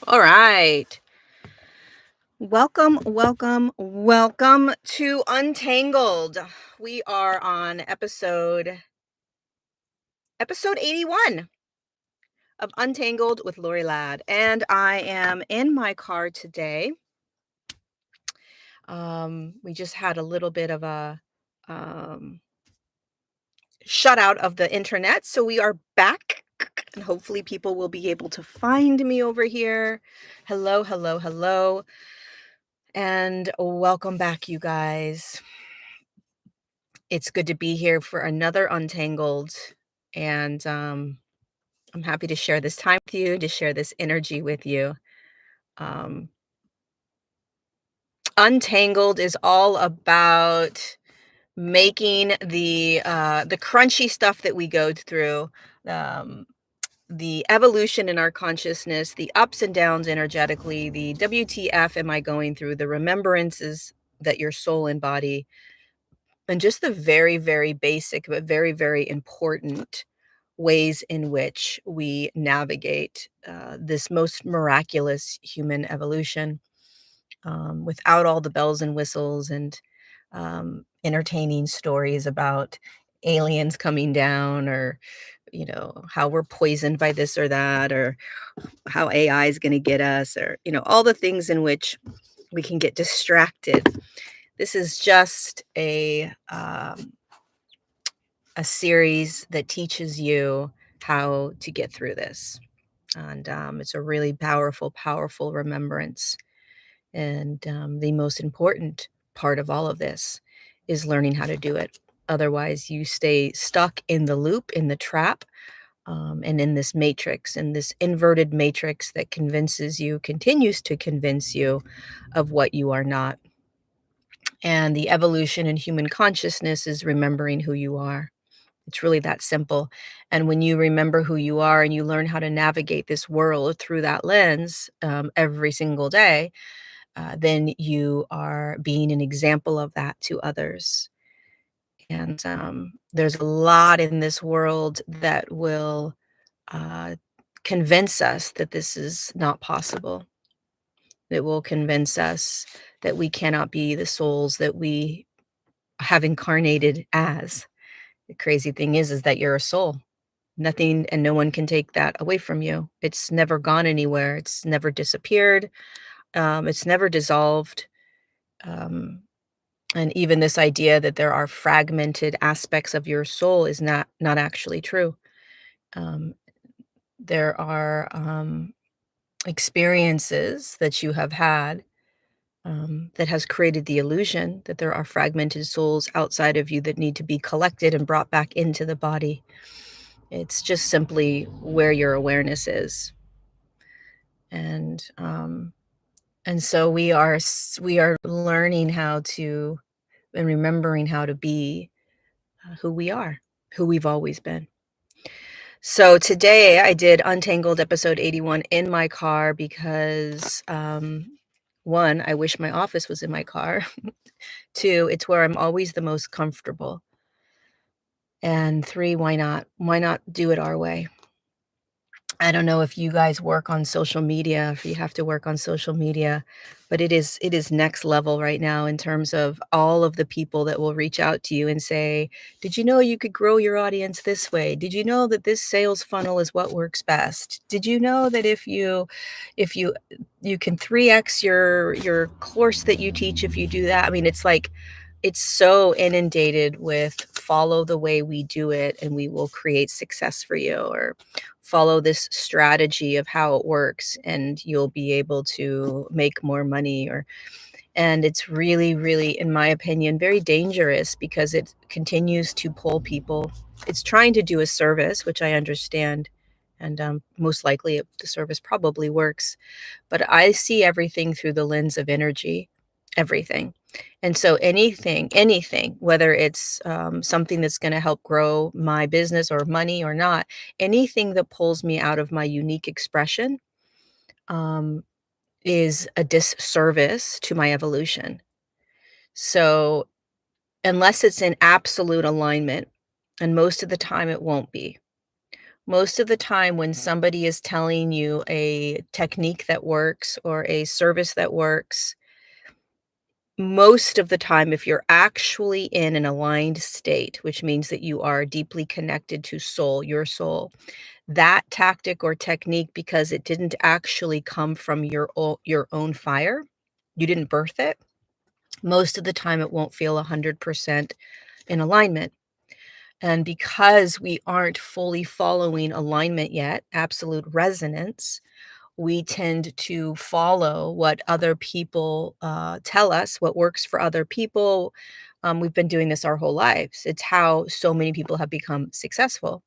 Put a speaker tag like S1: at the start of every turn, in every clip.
S1: All right. Welcome to Untangled. We are on episode 81 of Untangled with Lori Ladd, and I am in my car today. We just had a little bit of a um, shutout of the internet, so we are back, and hopefully people will be able to find me over here. Hello, hello, hello, and welcome back, you guys. It's good to be here for another Untangled, and, I'm happy to share this time with you, to share this energy with you. Um, Untangled is all about making the crunchy stuff that we go through, um, the evolution in our consciousness, the ups and downs energetically, the WTF am I going through, the remembrances that your soul and body, and just the very, very basic, but very, very important ways in which we navigate this most miraculous human evolution without all the bells and whistles and entertaining stories about aliens coming down or how we're poisoned by this or that or how AI is going to get us or all the things in which we can get distracted. This is just a series that teaches you how to get through this. And it's a really powerful, powerful remembrance. And the most important part of all of this is learning how to do it. Otherwise, you stay stuck in the loop, in the trap, and in this matrix, in this inverted matrix that continues to convince you of what you are not. And the evolution in human consciousness is remembering who you are. It's really that simple. And when you remember who you are and you learn how to navigate this world through that lens every single day, then you are being an example of that to others. And there's a lot in this world that will uh, convince us that this is not possible. It will convince us that we cannot be the souls that we have incarnated as. The crazy thing is that you're a soul. Nothing and no one can take that away from you. It's never gone anywhere. It's never disappeared. It's never dissolved. Um, and even this idea that there are fragmented aspects of your soul is not actually true. Um, there are experiences that you have had that has created the illusion that there are fragmented souls outside of you that need to be collected and brought back into the body. It's just simply where your awareness is. And so we are learning how to and remembering how to be who we are, who we've always been. So today I did Untangled episode 81 in my car because one, I wish my office was in my car. Two, it's where I'm always the most comfortable. And three, why not? Why not do it our way? I don't know if you guys work on social media, if you have to work on social media, but it is next level right now in terms of all of the people that will reach out to you and say, "Did you know you could grow your audience this way? Did you know that this sales funnel is what works best? Did you know that if you you can 3x your course that you teach if you do that?" I mean, it's like it's so inundated with follow the way we do it and we will create success for you, or follow this strategy of how it works and you'll be able to make more money, or and it's really, really, in my opinion, very dangerous because it continues to pull people. It's trying to do a service, which I understand, and most likely the service probably works, but I see everything through the lens of energy, everything. And so anything, whether it's something that's going to help grow my business or money or not, anything that pulls me out of my unique expression um, is a disservice to my evolution. So unless it's in absolute alignment, and most of the time it won't be, Most of the time when somebody is telling you a technique that works or a service that works, most of the time, if you're actually in an aligned state, which means that you are deeply connected to soul, your soul, that tactic or technique, because it didn't actually come from your own fire, you didn't birth it, most of the time it won't feel 100% in alignment. And because we aren't fully following alignment yet, absolute resonance, we tend to follow what other people tell us, what works for other people. We've been doing this our whole lives. It's how so many people have become successful.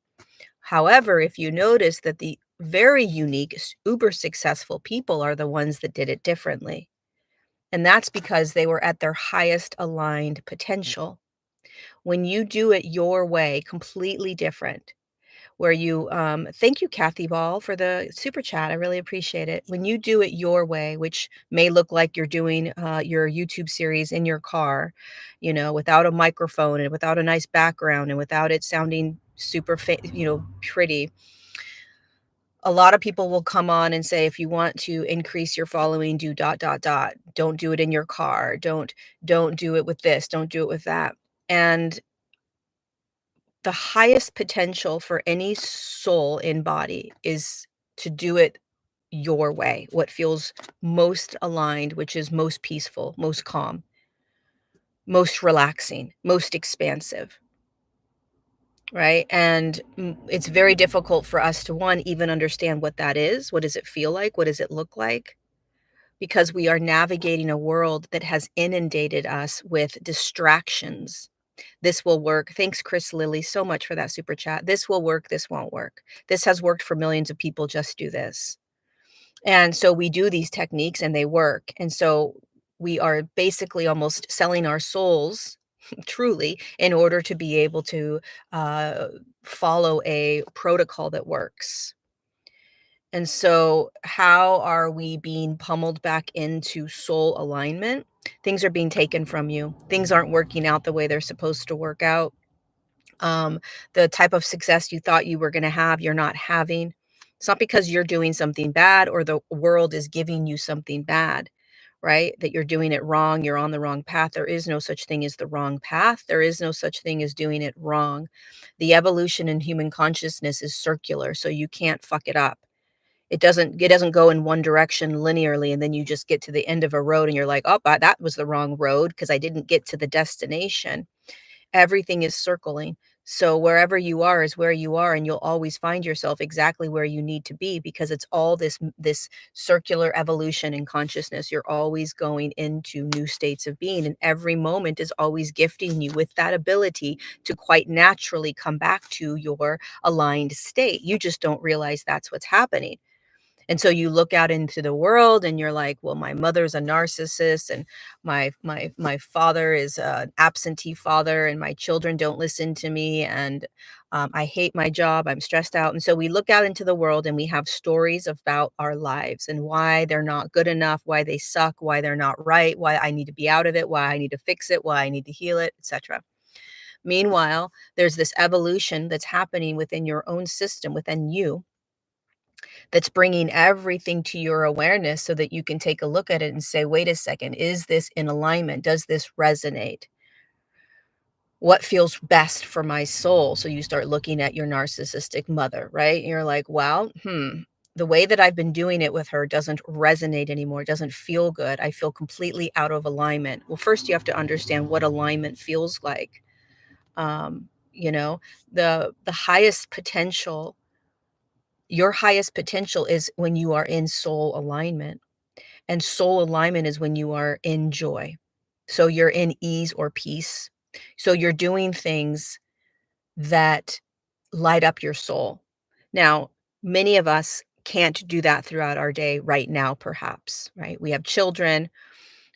S1: However, if you notice that the very unique, uber successful people are the ones that did it differently. And that's because they were at their highest aligned potential. When you do it your way, completely different, where you thank you, Kathy Ball, for the super chat. I really appreciate it. When you do it your way, which may look like you're doing your YouTube series in your car, without a microphone and without a nice background and without it sounding super, pretty. A lot of people will come on and say, if you want to increase your following, do dot dot dot. Don't do it in your car. Don't do it with this. Don't do it with that. And the highest potential for any soul in body is to do it your way, what feels most aligned, which is most peaceful, most calm, most relaxing, most expansive, right? And it's very difficult for us to, one, even understand what that is. What does it feel like? What does it look like? Because we are navigating a world that has inundated us with distractions. This will work. Thanks, Chris Lilly, so much for that super chat. This will work. This won't work. This has worked for millions of people. Just do this. And so we do these techniques and they work. And so we are basically almost selling our souls truly in order to be able to uh, follow a protocol that works. And so, how are we being pummeled back into soul alignment? Things are being taken from you. Things aren't working out the way they're supposed to work out. Um, the type of success you thought you were going to have, you're not having. It's not because you're doing something bad or the world is giving you something bad, right? That you're doing it wrong, you're on the wrong path. There is no such thing as the wrong path. There is no such thing as doing it wrong. The evolution in human consciousness is circular, so you can't fuck it up. It doesn't go in one direction linearly, and then you just get to the end of a road and you're like, "Oh, that was the wrong road because I didn't get to the destination." Everything is circling. So wherever you are is where you are, and you'll always find yourself exactly where you need to be because it's all this circular evolution in consciousness. You're always going into new states of being, and every moment is always gifting you with that ability to quite naturally come back to your aligned state. You just don't realize that's what's happening. And so you look out into the world and you're like, well, my mother's a narcissist and my father is an absentee father and my children don't listen to me and I hate my job. I'm stressed out. And so we look out into the world and we have stories about our lives and why they're not good enough, why they suck, why they're not right, why I need to be out of it, why I need to fix it, why I need to heal it, etc. Meanwhile, there's this evolution that's happening within your own system, within you, that's bringing everything to your awareness so that you can take a look at it and say, wait a second, is this in alignment? Does this resonate? What feels best for my soul? So you start looking at your narcissistic mother, right? And you're like, well, the way that I've been doing it with her doesn't resonate anymore. It doesn't feel good. I feel completely out of alignment. Well, first you have to understand what alignment feels like. Um, you know, the highest potential, your highest potential is when you are in soul alignment. And soul alignment is when you are in joy. So you're in ease or peace. So you're doing things that light up your soul. Now, many of us can't do that throughout our day right now, perhaps, right? We have children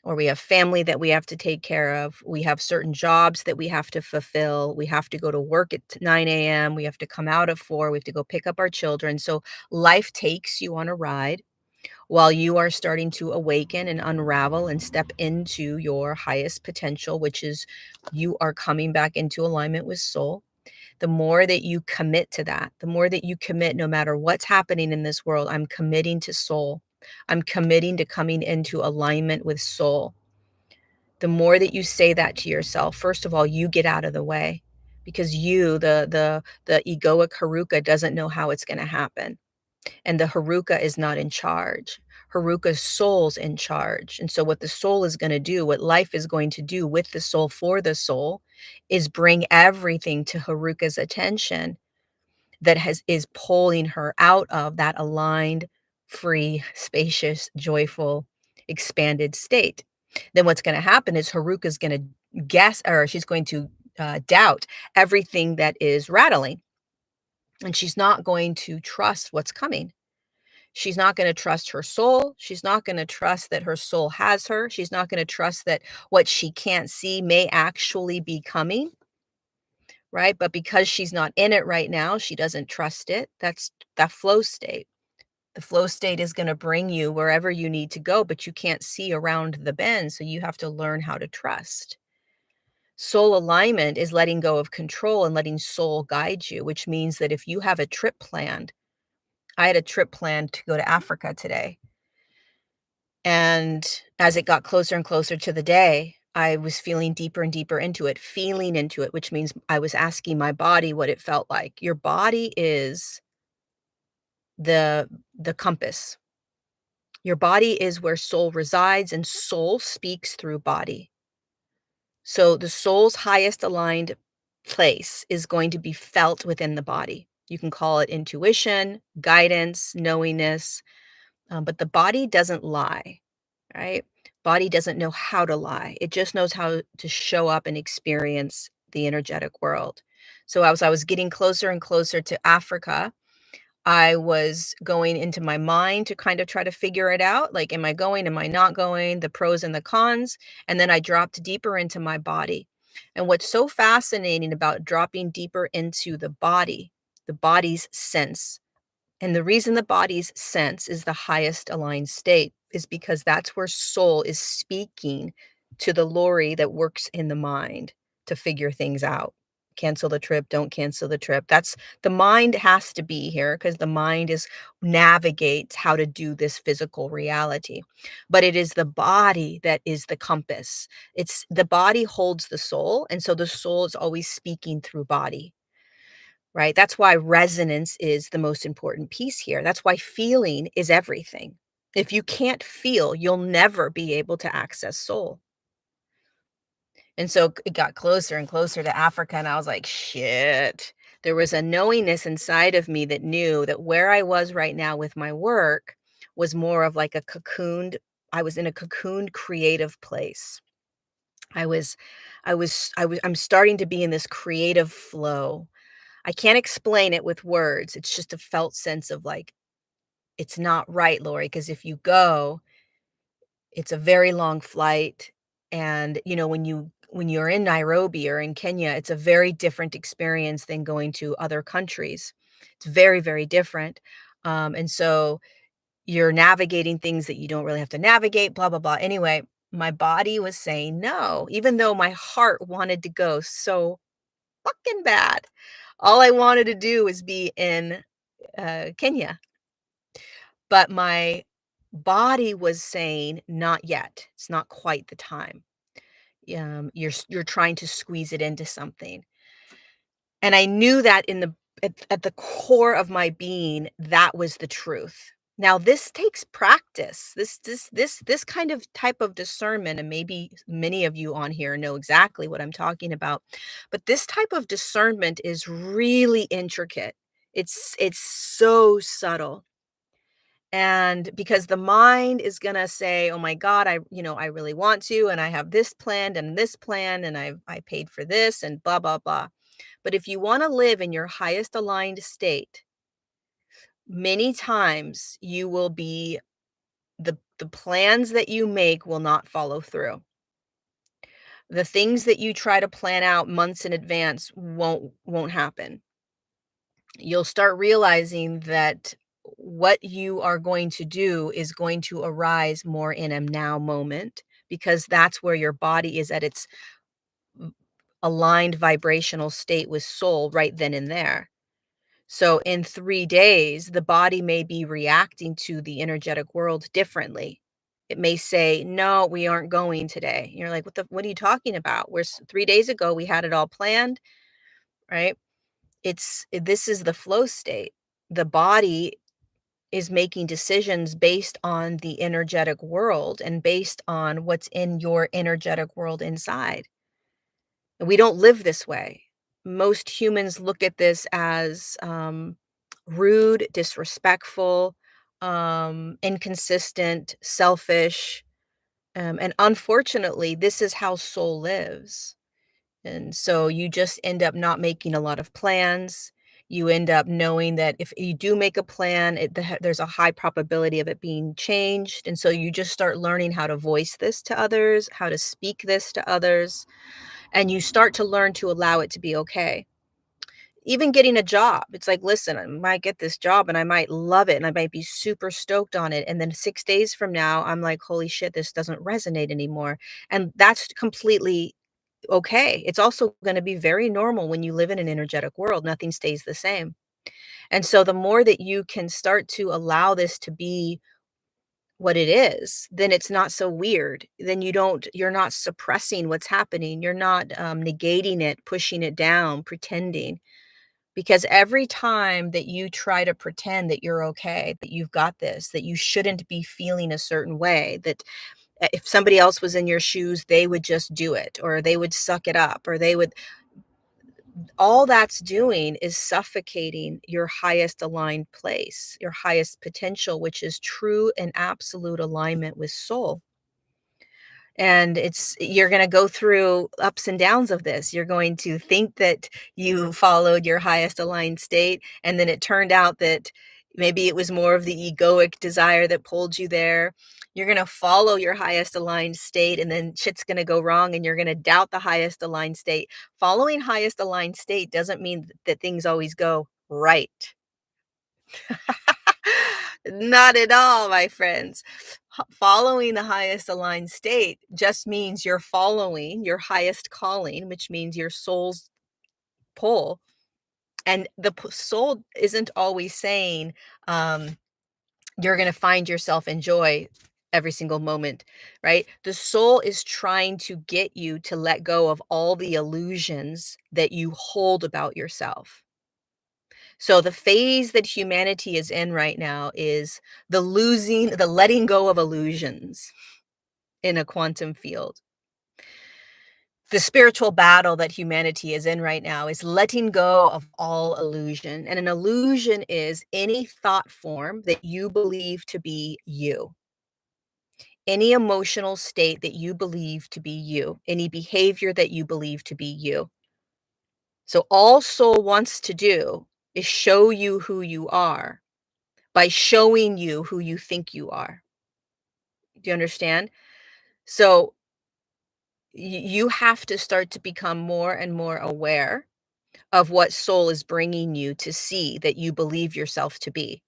S1: or we have family that we have to take care of. We have certain jobs that we have to fulfill. We have to go to work at 9 a.m. We have to come out at 4. We have to go pick up our children. So life takes you on a ride while you are starting to awaken and unravel and step into your highest potential, which is you are coming back into alignment with soul. The more that you commit to that, the more that you commit no matter what's happening in this world, I'm committing to soul. I'm committing to coming into alignment with soul. The more that you say that to yourself, first of all, you get out of the way because you, the egoic Haruka, doesn't know how it's going to happen. And the Haruka is not in charge. Haruka's soul's in charge. And so what the soul is going to do, what life is going to do with the soul for the soul, is bring everything to Haruka's attention that is pulling her out of that aligned, free, spacious, joyful, expanded state. Then what's going to happen is Haruka's going to guess, or she's going to doubt everything that is rattling, and she's not going to trust what's coming. She's not going to trust her soul. She's not going to trust that her soul has her. She's not going to trust that what she can't see may actually be coming, right? But because she's not in it right now, she doesn't trust it. That's that flow state. The flow state is going to bring you wherever you need to go, but you can't see around the bend. So you have to learn how to trust. Soul alignment is letting go of control and letting soul guide you, which means that if you have a trip planned, I had a trip planned to go to Africa today. And as it got closer and closer to the day, I was feeling deeper and deeper into it, feeling into it, which means I was asking my body what it felt like. Your body is the compass. Your body is where soul resides, and soul speaks through body. So the soul's highest aligned place is going to be felt within the body. You can call it intuition, guidance, knowingness, but the body doesn't lie. Right? Body doesn't know how to lie. It just knows how to show up and experience the energetic world. So as I was getting closer and closer to Africa, I was going into my mind to kind of try to figure it out. Like, am I going? Am I not going? The pros and the cons. And then I dropped deeper into my body. And what's so fascinating about dropping deeper into the body's sense, and the reason the body's sense is the highest aligned state is because that's where soul is speaking to the Lori that works in the mind to figure things out. Cancel the trip, don't cancel the trip. That's the mind has to be here because the mind is navigates how to do this physical reality. But it is the body that is the compass. It's the body holds the soul, and so the soul is always speaking through body. Right? That's why resonance is the most important piece here. That's why feeling is everything. If you can't feel, you'll never be able to access soul. And so it got closer and closer to Africa, and I was like, shit. There was a knowingness inside of me that knew that where I was right now with my work was more of like a cocooned, I was in a cocooned creative place. I was, I'm starting to be in this creative flow. I can't explain it with words. It's just a felt sense of like, it's not right, Lori, because if you go, it's a very long flight. And, when you're in Nairobi or in Kenya, it's a very different experience than going to other countries. It's very, very different. And so you're navigating things that you don't really have to navigate, blah, blah, blah. Anyway, my body was saying no, even though my heart wanted to go so fucking bad. All I wanted to do was be in Kenya, but my body was saying, "Not yet. It's not quite the time. You're trying to squeeze it into something." And I knew that at the core of my being, that was the truth. Now this takes practice. This kind of type of discernment, and maybe many of you on here know exactly what I'm talking about, but this type of discernment is really intricate. It's so subtle. And because the mind is gonna say, "Oh my God, I really want to, and I have this planned and this plan, and I paid for this and blah, blah, blah." But if you wanna live in your highest aligned state, many times you will be the plans that you make will not follow through. The things that you try to plan out months in advance won't happen. You'll start realizing that what you are going to do is going to arise more in a now moment because that's where your body is at its aligned vibrational state with soul right then and there. So in 3 days, the body may be reacting to the energetic world differently. It may say, "No, we aren't going today." And you're like, what are you talking about? 3 days ago, we had it all planned, right? This is the flow state. The body is making decisions based on the energetic world and based on what's in your energetic world inside. We don't live this way. Most humans look at this as rude, disrespectful, inconsistent, selfish. And unfortunately, this is how soul lives. And so you just end up not making a lot of plans. You end up knowing that if you do make a plan, there's a high probability of it being changed. And so you just start learning how to voice this to others, how to speak this to others, and you start to learn to allow it to be okay. Even getting a job, it's like, listen, I might get this job and I might love it and I might be super stoked on it. And then 6 days from now, I'm like, holy shit, this doesn't resonate anymore. And that's completely okay. It's also going to be very normal when you live in an energetic world. Nothing stays the same. And so the more that you can start to allow this to be what it is, then it's not so weird. Then you're not suppressing what's happening. You're not negating it, pushing it down, pretending. Because every time that you try to pretend that you're okay, that you've got this, that you shouldn't be feeling a certain way, that if somebody else was in your shoes, they would just do it, or they would suck it up, or they would, all that's doing is suffocating your highest aligned place, your highest potential, which is true and absolute alignment with soul. And you're going to go through ups and downs of this. You're going to think that you followed your highest aligned state, and then it turned out that maybe it was more of the egoic desire that pulled you there. You're going to follow your highest aligned state, and then shit's going to go wrong, and you're going to doubt the highest aligned state. Following highest aligned state doesn't mean that things always go right. Not at all, my friends. Following the highest aligned state just means you're following your highest calling, which means your soul's pull. And the soul isn't always saying you're going to find yourself in joy every single moment, right? The soul is trying to get you to let go of all the illusions that you hold about yourself. So the phase that humanity is in right now is the letting go of illusions in a quantum field. The spiritual battle that humanity is in right now is letting go of all illusion. And an illusion is any thought form that you believe to be you, any emotional state that you believe to be you, any behavior that you believe to be you. So all soul wants to do is show you who you are by showing you who you think you are. Do you understand? So you have to start to become more and more aware of what soul is bringing you to see that you believe yourself to be.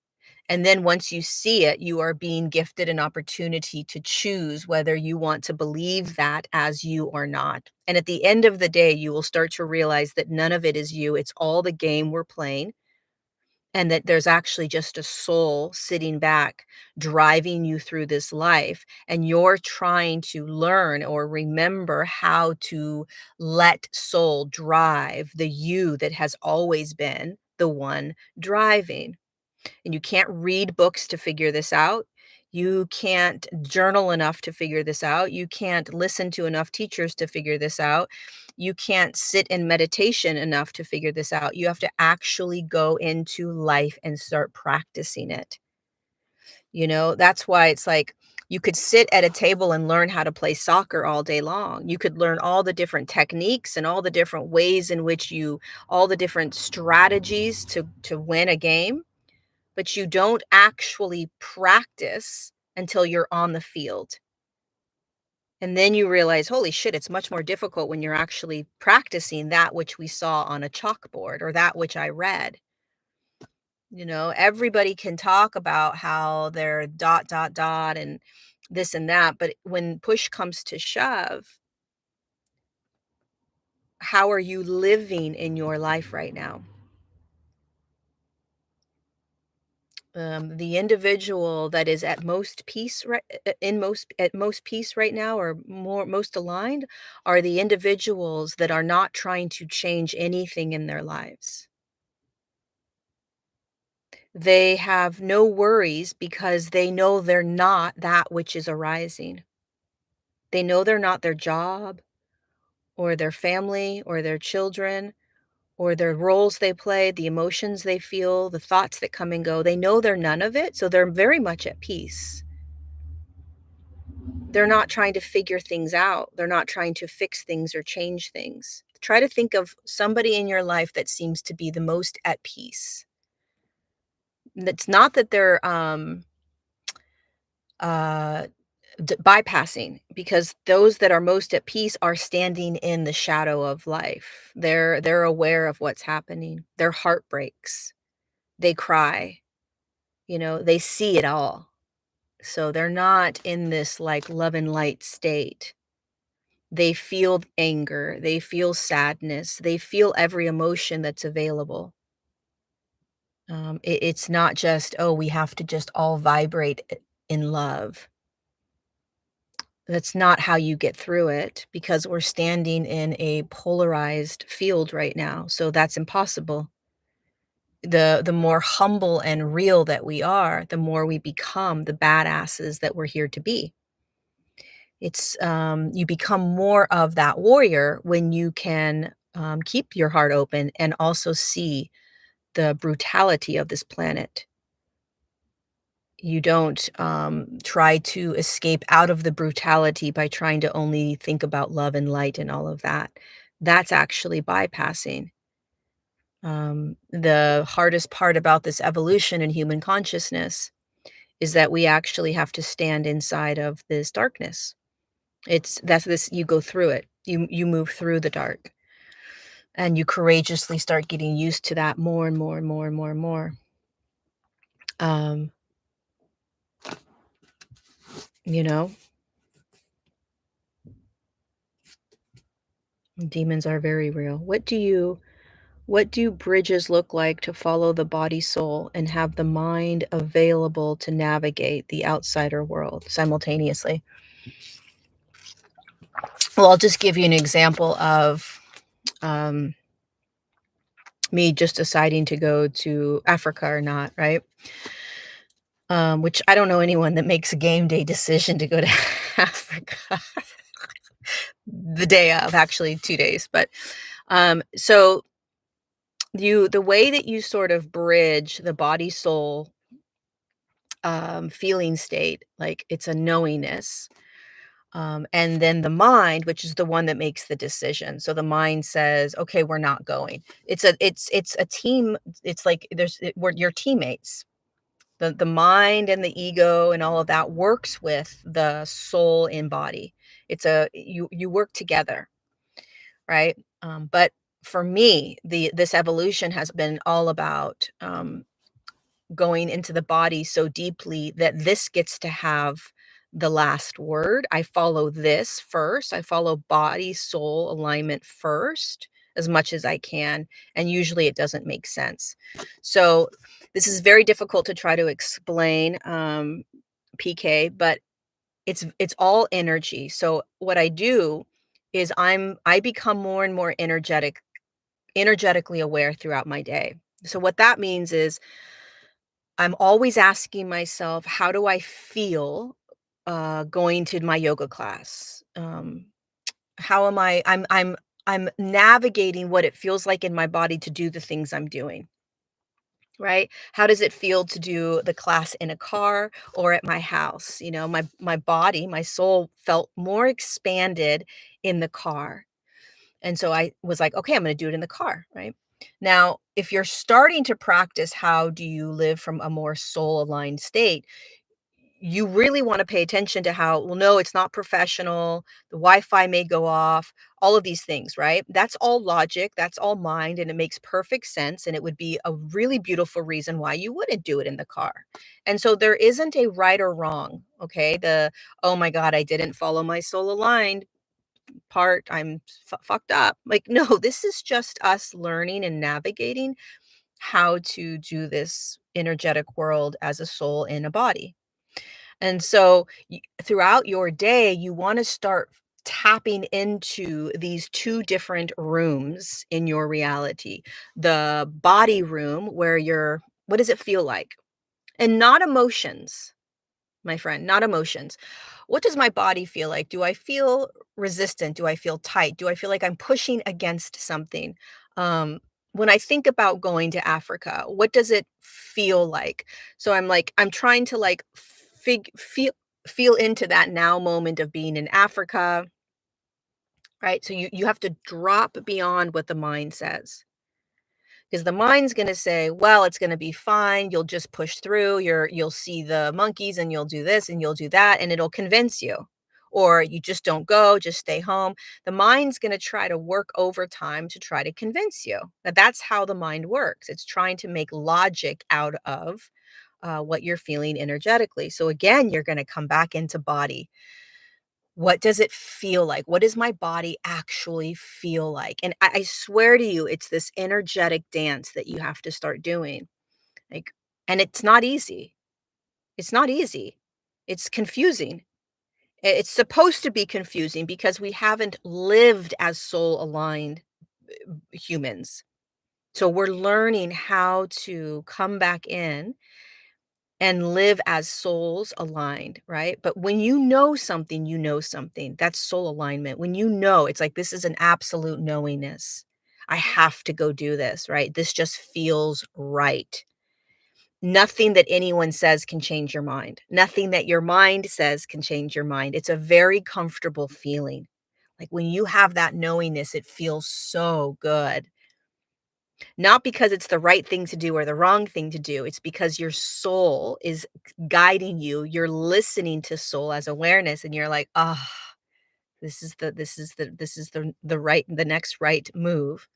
S1: And then once you see it, you are being gifted an opportunity to choose whether you want to believe that as you or not. And at the end of the day, you will start to realize that none of it is you. It's all the game we're playing, and that there's actually just a soul sitting back driving you through this life, and you're trying to learn or remember how to let soul drive the you that has always been the one driving. And you can't read books to figure this out. You can't journal enough to figure this out. You can't listen to enough teachers to figure this out. You can't sit in meditation enough to figure this out. You have to actually go into life and start practicing it. That's why it's like you could sit at a table and learn how to play soccer all day long. You could learn all the different techniques and all the different ways in which all the different strategies to win a game, but you don't actually practice until you're on the field. And then you realize, holy shit, it's much more difficult when you're actually practicing that which we saw on a chalkboard or that which I read. Everybody can talk about how they're dot, dot, dot, and this and that. But when push comes to shove, How are you living in your life right now? The individual that is at most peace, right, in most at most peace right now, or more most aligned, are the individuals that are not trying to change anything in their lives. They have no worries because they know they're not that which is arising. They know they're not their job or their family or their children or their roles they play, the emotions they feel, the thoughts that come and go. They know they're none of it, so they're very much at peace. They're not trying to figure things out. They're not trying to fix things or change things. Try to think of somebody in your life that seems to be the most at peace. And it's not that they're uh bypassing, because those that are most at peace are standing in the shadow of life. They're aware of what's happening. Their heart breaks. They cry. They see it all. So they're not in this like love and light state. They feel anger, they feel sadness, they feel every emotion that's available. It's not just, oh, we have to just all vibrate in love. That's not how you get through it, because we're standing in a polarized field right now. So that's impossible. The more humble and real that we are, the more we become the badasses that we're here to be. It's You become more of that warrior when you can keep your heart open and also see the brutality of this planet. You don't try to escape out of the brutality by trying to only think about love and light and all of that. That's actually bypassing. The hardest part about this evolution in human consciousness is that we actually have to stand inside of this darkness. That's this You go through it. You move through the dark, and you courageously start getting used to that more and more and more and more and more. Um, you know, Demons are very real. What do bridges look like to follow the body soul and have the mind available to navigate the outsider world simultaneously? Well, I'll just give you an example of um, me just deciding to go to Africa or not, right? Which I don't know anyone that makes a game day decision to go to Africa the day of, actually 2 days. But so the way that you sort of bridge the body soul feeling state, like it's a knowingness. And then the mind, which is the one that makes the decision. So the mind says, "Okay, we're not going." It's a team. It's like we're your teammates. The mind and the ego and all of that works with the soul in body. You work together, right? But for me, the this evolution has been all about going into the body so deeply that this gets to have the last word. I follow this first. I follow body soul alignment first as much as I can. And usually it doesn't make sense. So this is very difficult to try to explain, PK, but it's all energy. So what I do is I become more and more energetically aware throughout my day. So what that means is I'm always asking myself, how do I feel going to my yoga class? How am I? I'm navigating what it feels like in my body to do the things I'm doing. Right? How does it feel to do the class in a car or at my house? My body, my soul felt more expanded in the car. And so I was like, okay, I'm going to do it in the car, right? Now, if you're starting to practice how do you live from a more soul aligned state, you really want to pay attention to how, well, no, it's not professional. The Wi Fi may go off, all of these things, right? That's all logic. That's all mind. And it makes perfect sense. And it would be a really beautiful reason why you wouldn't do it in the car. And so there isn't a right or wrong. Okay. Oh my God, I didn't follow my soul aligned. part, I'm fucked up. Like, no, this is just us learning and navigating how to do this energetic world as a soul in a body. And so throughout your day, you want to start tapping into these two different rooms in your reality. The body room where you're, what does it feel like? And not emotions, my friend, not emotions. What does my body feel like? Do I feel resistant? Do I feel tight? Do I feel like I'm pushing against something? Um, when I think about going to Africa, what does it feel like? So I'm like, I'm trying to like feel into that now moment of being in Africa, right? So you have to drop beyond what the mind says. Because the mind's gonna say, "Well, it's gonna be fine, you'll just push through, you'll see the monkeys and you'll do this and you'll do that," and it'll convince you. Or you just don't go, just stay home. The mind's gonna try to work overtime to try to convince you. That's how the mind works. It's trying to make logic out of, what you're feeling energetically. So again, you're gonna come back into body. What does it feel like? What does my body actually feel like? And I swear to you, it's this energetic dance that you have to start doing. Like, and it's not easy. It's not easy. It's confusing. It's supposed to be confusing because we haven't lived as soul aligned humans. So we're learning how to come back in and live as souls aligned, right? But when you know something, you know something. That's soul alignment. When you know, it's like this is an absolute knowingness. I have to go do this, right? This just feels right. Nothing that anyone says can change your mind. Nothing that your mind says can change your mind. It's a very comfortable feeling. Like when you have that knowingness, it feels so good. Not because it's the right thing to do or the wrong thing to do. It's because your soul is guiding you. You're listening to soul as awareness and you're like, "Ah, this is the right the next right move."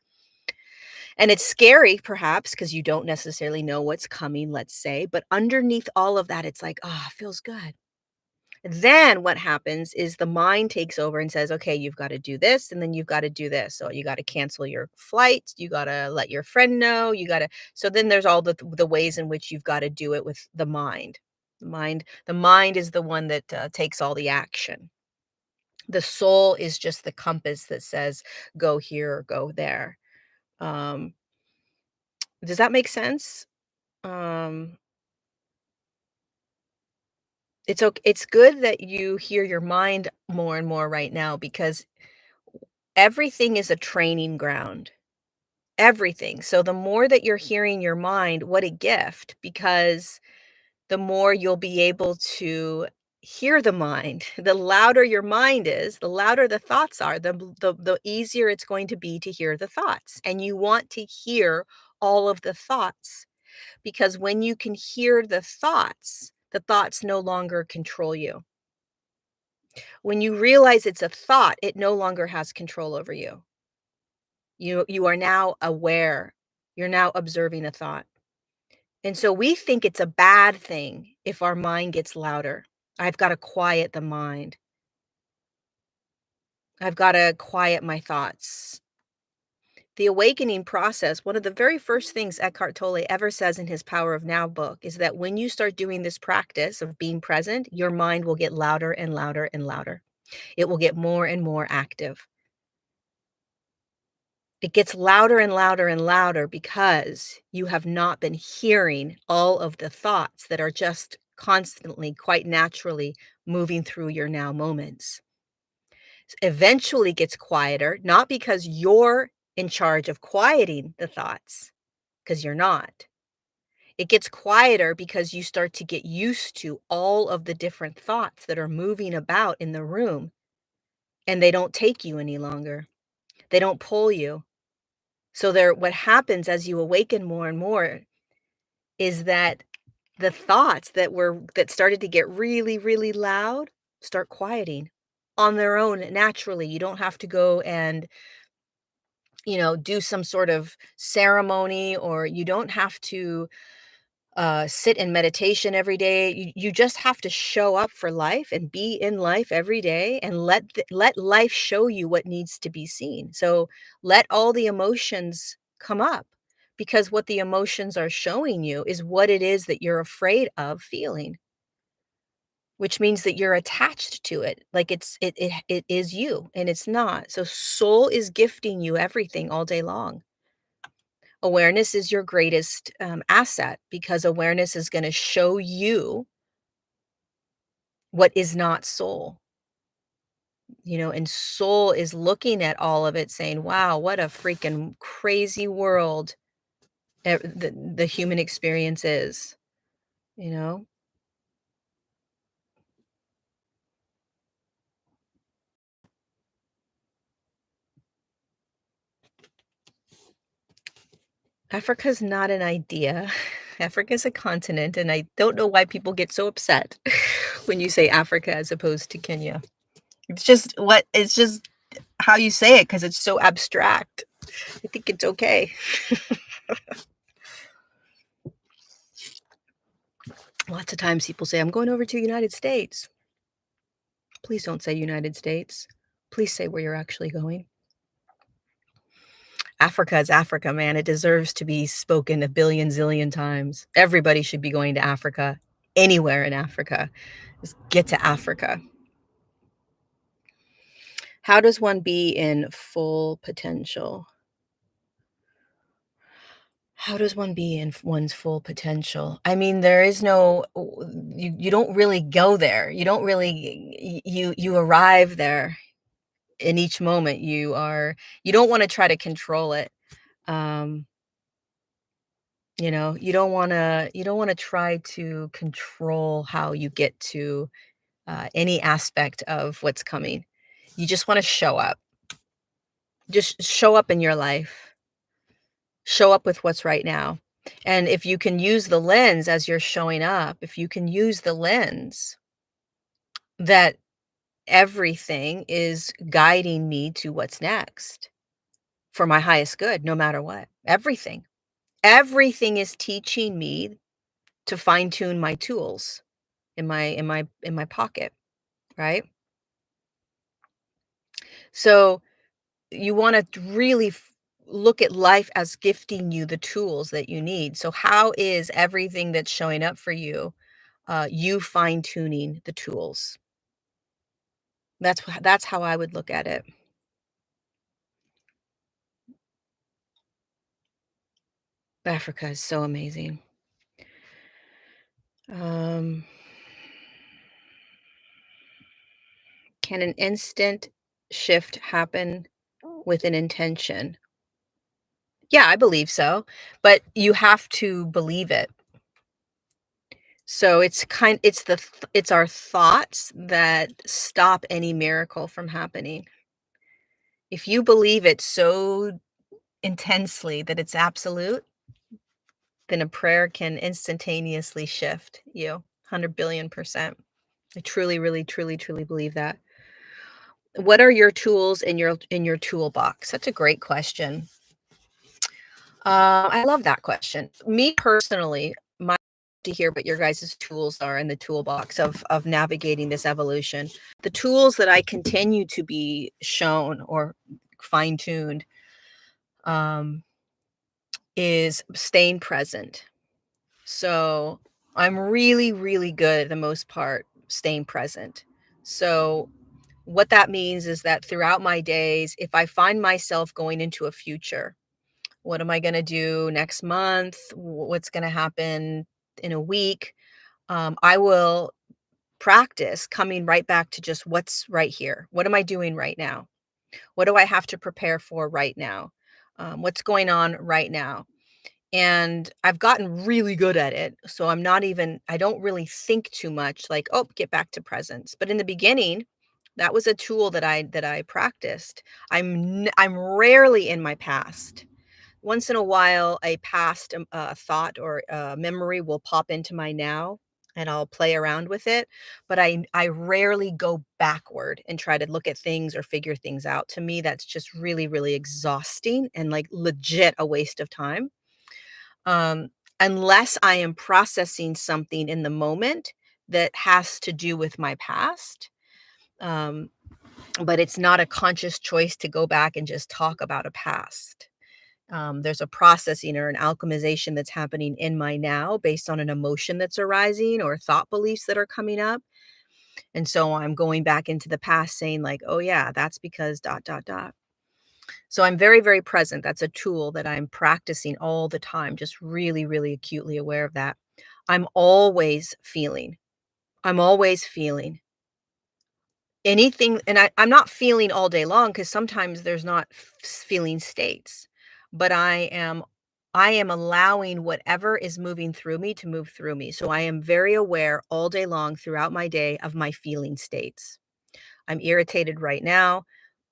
S1: And it's scary perhaps because you don't necessarily know what's coming, let's say, but underneath all of that, it's like, "Ah, feels good." Then what happens is the mind takes over and says, "Okay, you've gotta do this, and then you've gotta do this. So you gotta cancel your flight, you gotta let your friend know, you gotta." So then there's all the ways in which you've gotta do it with the mind. The mind is the one that, takes all the action. The soul is just the compass that says, "Go here or go there." Um, does that make sense? Um, it's good that you hear your mind more and more right now because everything is a training ground. Everything. So the more that you're hearing your mind, what a gift, because the more you'll be able to hear the mind. The louder your mind is, the louder the thoughts are, the easier it's going to be to hear the thoughts. And you want to hear all of the thoughts because when you can hear the thoughts no longer control you. When you realize it's a thought, it no longer has control over you. You are now aware. You're now observing a thought. And so we think it's a bad thing if our mind gets louder. I've got to quiet the mind. I've got to quiet my thoughts. The awakening process, one of the very first things Eckhart Tolle ever says in his Power of Now book is that when you start doing this practice of being present, your mind will get louder and louder and louder. It will get more and more active. It gets louder and louder and louder because you have not been hearing all of the thoughts that are just constantly, quite naturally moving through your now moments. Eventually gets quieter, not because you're in charge of quieting the thoughts, because you're not. It gets quieter because you start to get used to all of the different thoughts that are moving about in the room and they don't take you any longer. They don't pull you. So there what happens as you awaken more and more is that the thoughts that started to get really, really loud start quieting on their own naturally. You don't have to go and, do some sort of ceremony or you don't have to sit in meditation every day. You just have to show up for life and be in life every day and let life show you what needs to be seen. So let all the emotions come up, because what the emotions are showing you is what it is that you're afraid of feeling, which means that you're attached to it. Like it is you and it's not. So soul is gifting you everything all day long. Awareness is your greatest, asset, because awareness is gonna show you what is not soul, and soul is looking at all of it saying, "Wow, what a freaking crazy world the human experience is," you know? Africa's not an idea. Africa's a continent, and I don't know why people get so upset when you say Africa as opposed to Kenya. It's just how you say it, because it's so abstract. I think it's okay. Lots of times people say, "I'm going over to United States." Please don't say United States. Please say where you're actually going. Africa is Africa, man. It deserves to be spoken a billion zillion times. Everybody should be going to Africa, anywhere in Africa. Just get to Africa. How does one be in full potential? How does one be in one's full potential? I mean, there is no you don't really go there. You don't really you arrive there. In each moment you don't wanna try to control it. Um, you don't wanna try to control how you get to, any aspect of what's coming. You just wanna show up. Just show up in your life. Show up with what's right now. And if you can use the lens as you're showing up, if you can use the lens that everything is guiding me to what's next for my highest good, no matter what. Everything. Everything is teaching me to fine tune my tools in my pocket, right? So you want to really look at life as gifting you the tools that you need. So how is everything that's showing up for you, you fine tuning the tools? That's how I would look at it. Africa is so amazing. Um, can an instant shift happen with an intention? Yeah, I believe so, but you have to believe it. So it's our thoughts that stop any miracle from happening. If you believe it so intensely that it's absolute, then a prayer can instantaneously shift you 100 billion%. I truly, really, truly, truly believe that. What are your tools in your toolbox? That's a great question. I love that question. Me personally, my to hear what your guys' tools are in the toolbox of navigating this evolution. The tools that I continue to be shown or fine-tuned, um, is staying present. So I'm really, really good at the most part staying present. So what that means is that throughout my days, if I find myself going into a future, what am I going to do next month? What's going to happen in a week? I will practice coming right back to just what's right here. What am I doing right now? What do I have to prepare for right now? What's going on right now? And I've gotten really good at it. So I don't really think too much like, oh, get back to presence. But in the beginning, that was a tool that I practiced. I'm rarely in my past. Once in a while, a past, thought or, memory will pop into my now, and I'll play around with it, but I rarely go backward and try to look at things or figure things out. To me, that's just really, really exhausting and, like, legit a waste of time. Um, unless I am processing something in the moment that has to do with my past. Um, but it's not a conscious choice to go back and just talk about a past. There's a processing or an alchemization that's happening in my now based on an emotion that's arising or thought beliefs that are coming up. And so I'm going back into the past saying, like, oh, yeah, that's because dot, dot, dot. So I'm very, very present. That's a tool that I'm practicing all the time, just really, really acutely aware of that. I'm always feeling. I'm always feeling anything. And I'm not feeling all day long because sometimes there's not feeling states, but I am allowing whatever is moving through me to move through me. So I am very aware all day long throughout my day of my feeling states. I'm irritated right now.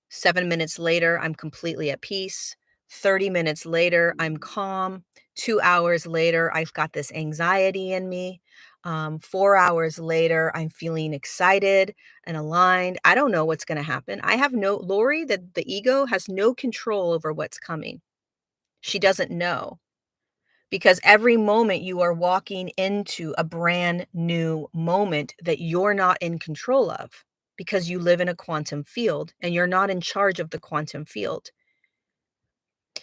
S1: 7 minutes later, I'm completely at peace. 30 minutes later, I'm calm. 2 hours later, I've got this anxiety in me. 4 hours later, I'm feeling excited and aligned. I don't know what's gonna happen. I have no Lori, the ego has no control over what's coming. She doesn't know, because every moment you are walking into a brand new moment that you're not in control of, because you live in a quantum field and you're not in charge of the quantum field.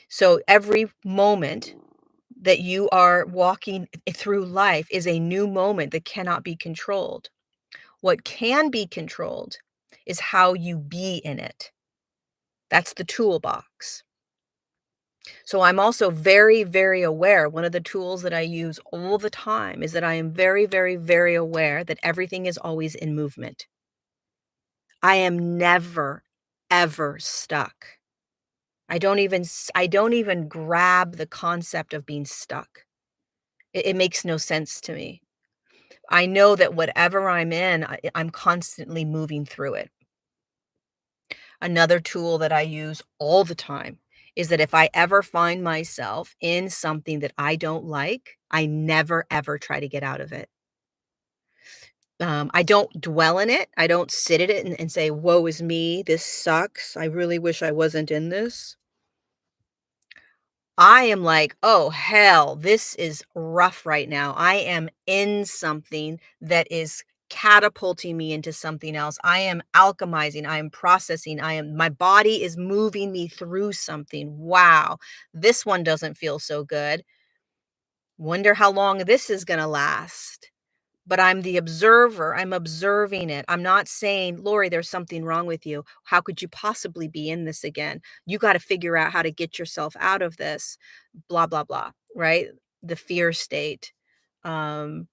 S1: So every moment that you are walking through life is a new moment that cannot be controlled. What can be controlled is how you be in it. That's the toolbox. So I'm also very, very aware. One of the tools that I use all the time is that I am very, very, very aware that everything is always in movement. I am never, ever stuck. I don't even grab the concept of being stuck. It makes no sense to me. I know that whatever I'm in, I'm constantly moving through it. Another tool that I use all the time is that if I ever find myself in something that I don't like, I never ever try to get out of it. I don't dwell in it. I don't sit in it and say, woe is me. This sucks. I really wish I wasn't in this. I am like, "Oh, hell, this is rough right now. I am in something that is catapulting me into something else. I am alchemizing, I am processing, I am my body is moving me through something. Wow, this one doesn't feel so good. Wonder how long this is gonna last." But I'm the observer, I'm observing it. I'm not saying, "Lori, there's something wrong with you. How could you possibly be in this again? You gotta figure out how to get yourself out of this." Blah, blah, blah, right? The fear state. Um,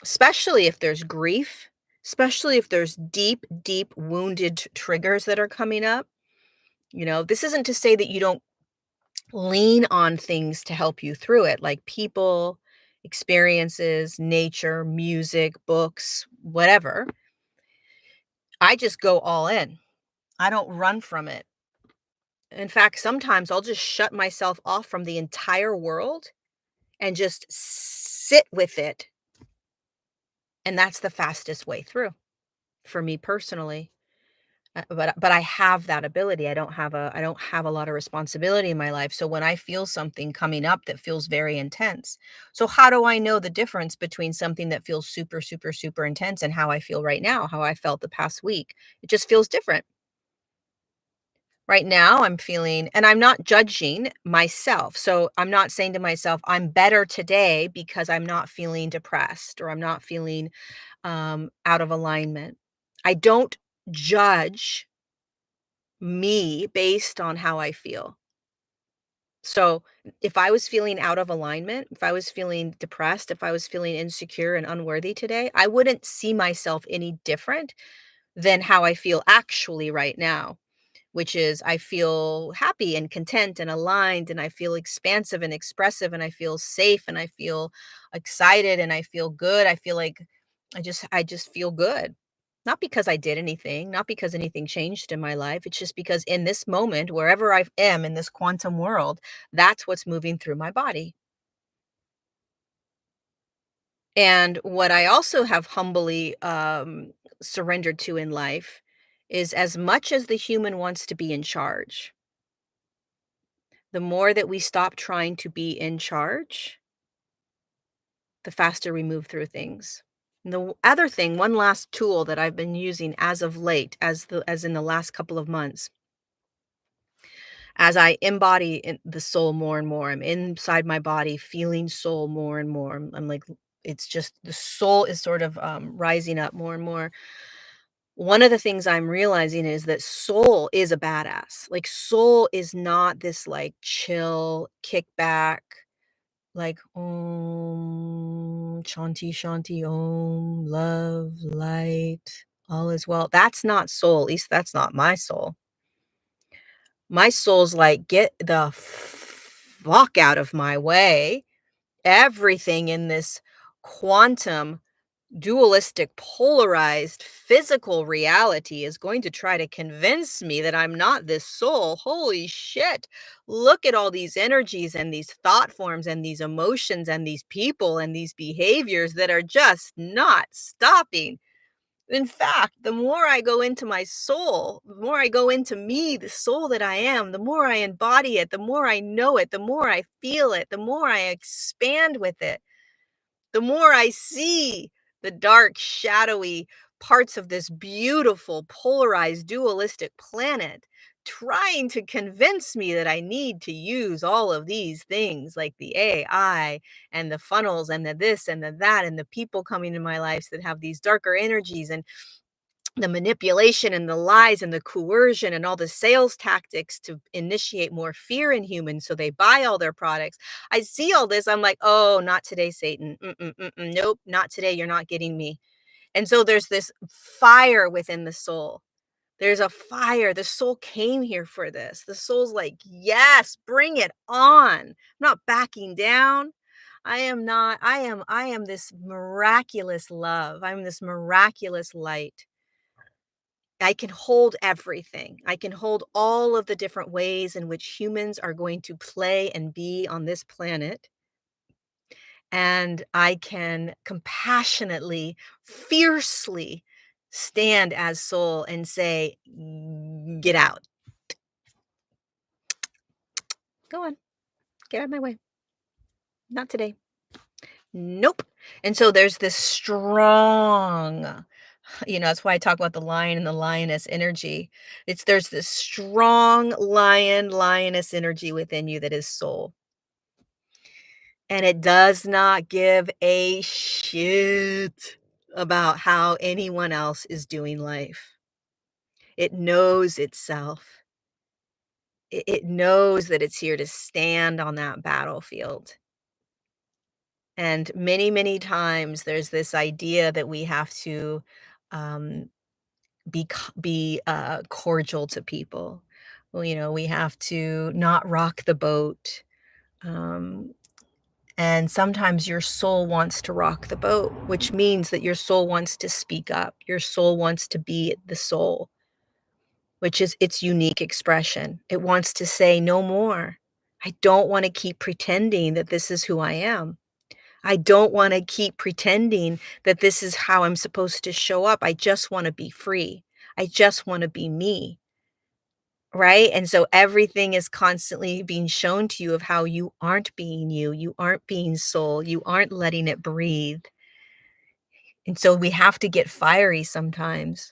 S1: Especially if there's grief, especially if there's deep, deep wounded triggers that are coming up. This isn't to say that you don't lean on things to help you through it, like people, experiences, nature, music, books, whatever. I just go all in. I don't run from it. In fact, sometimes I'll just shut myself off from the entire world and just sit with it. And that's the fastest way through for me personally. But I have that ability. I don't have a lot of responsibility in my life. So when I feel something coming up that feels very intense, so how do I know the difference between something that feels super, super, super intense and how I feel right now, how I felt the past week? It just feels different. Right now, I'm feeling, and I'm not judging myself. So I'm not saying to myself, I'm better today because I'm not feeling depressed or I'm not feeling out of alignment. I don't judge me based on how I feel. So if I was feeling out of alignment, if I was feeling depressed, if I was feeling insecure and unworthy today, I wouldn't see myself any different than how I feel actually right now, which is I feel happy and content and aligned and I feel expansive and expressive and I feel safe and I feel excited and I feel good. I feel like I just feel good. Not because I did anything, not because anything changed in my life. It's just because in this moment, wherever I am in this quantum world, that's what's moving through my body. And what I also have humbly surrendered to in life is, as much as the human wants to be in charge, the more that we stop trying to be in charge, the faster we move through things. And the other thing, one last tool that I've been using as of late, as in the last couple of months, as I embody the soul more and more, I'm inside my body feeling soul more and more. I'm like, it's just the soul is sort of rising up more and more. One of the things I'm realizing is that soul is a badass. Like, soul is not this like chill, kickback, like, Om, Shanti, Shanti, Om, love, light, all is well. That's not soul. At least that's not my soul. My soul's like, get the fuck out of my way. Everything in this quantum, dualistic, polarized, physical reality is going to try to convince me that I'm not this soul. Holy shit. Look at all these energies and these thought forms and these emotions and these people and these behaviors that are just not stopping. In fact, the more I go into my soul, the more I go into me, the soul that I am, the more I embody it, the more I know it, the more I feel it, the more I expand with it, the more I see the dark, shadowy parts of this beautiful, polarized, dualistic planet trying to convince me that I need to use all of these things like the AI and the funnels and the this and the that and the people coming in my lives that have these darker energies and the manipulation and the lies and the coercion and all the sales tactics to initiate more fear in humans so they buy all their products. I see all this. I'm like, oh, not today, Satan. Mm-mm, mm-mm, nope, not today. You're not getting me. And so there's this fire within the soul. There's a fire. The soul came here for this. The soul's like, yes, bring it on. I'm not backing down. I am this miraculous love. I'm this miraculous light. I can hold everything. I can hold all of the different ways in which humans are going to play and be on this planet. And I can compassionately, fiercely stand as soul and say, Get out. Go on. Get out of my way. Not today. Nope." And so there's this strong, that's why I talk about the lion and the lioness energy. There's this strong lion, lioness energy within you that is soul. And it does not give a shit about how anyone else is doing life. It knows itself. It knows that it's here to stand on that battlefield. And many, many times there's this idea that we have to um, be cordial to people. Well, we have to not rock the boat. Um, and sometimes your soul wants to rock the boat, which means that your soul wants to speak up. Your soul wants to be the soul, which is its unique expression. It wants to say no more. I don't want to keep pretending that this is who I am. I don't wanna keep pretending that this is how I'm supposed to show up. I just wanna be free. I just wanna be me, right? And so everything is constantly being shown to you of how you aren't being you. You aren't being soul. You aren't letting it breathe. And so we have to get fiery sometimes.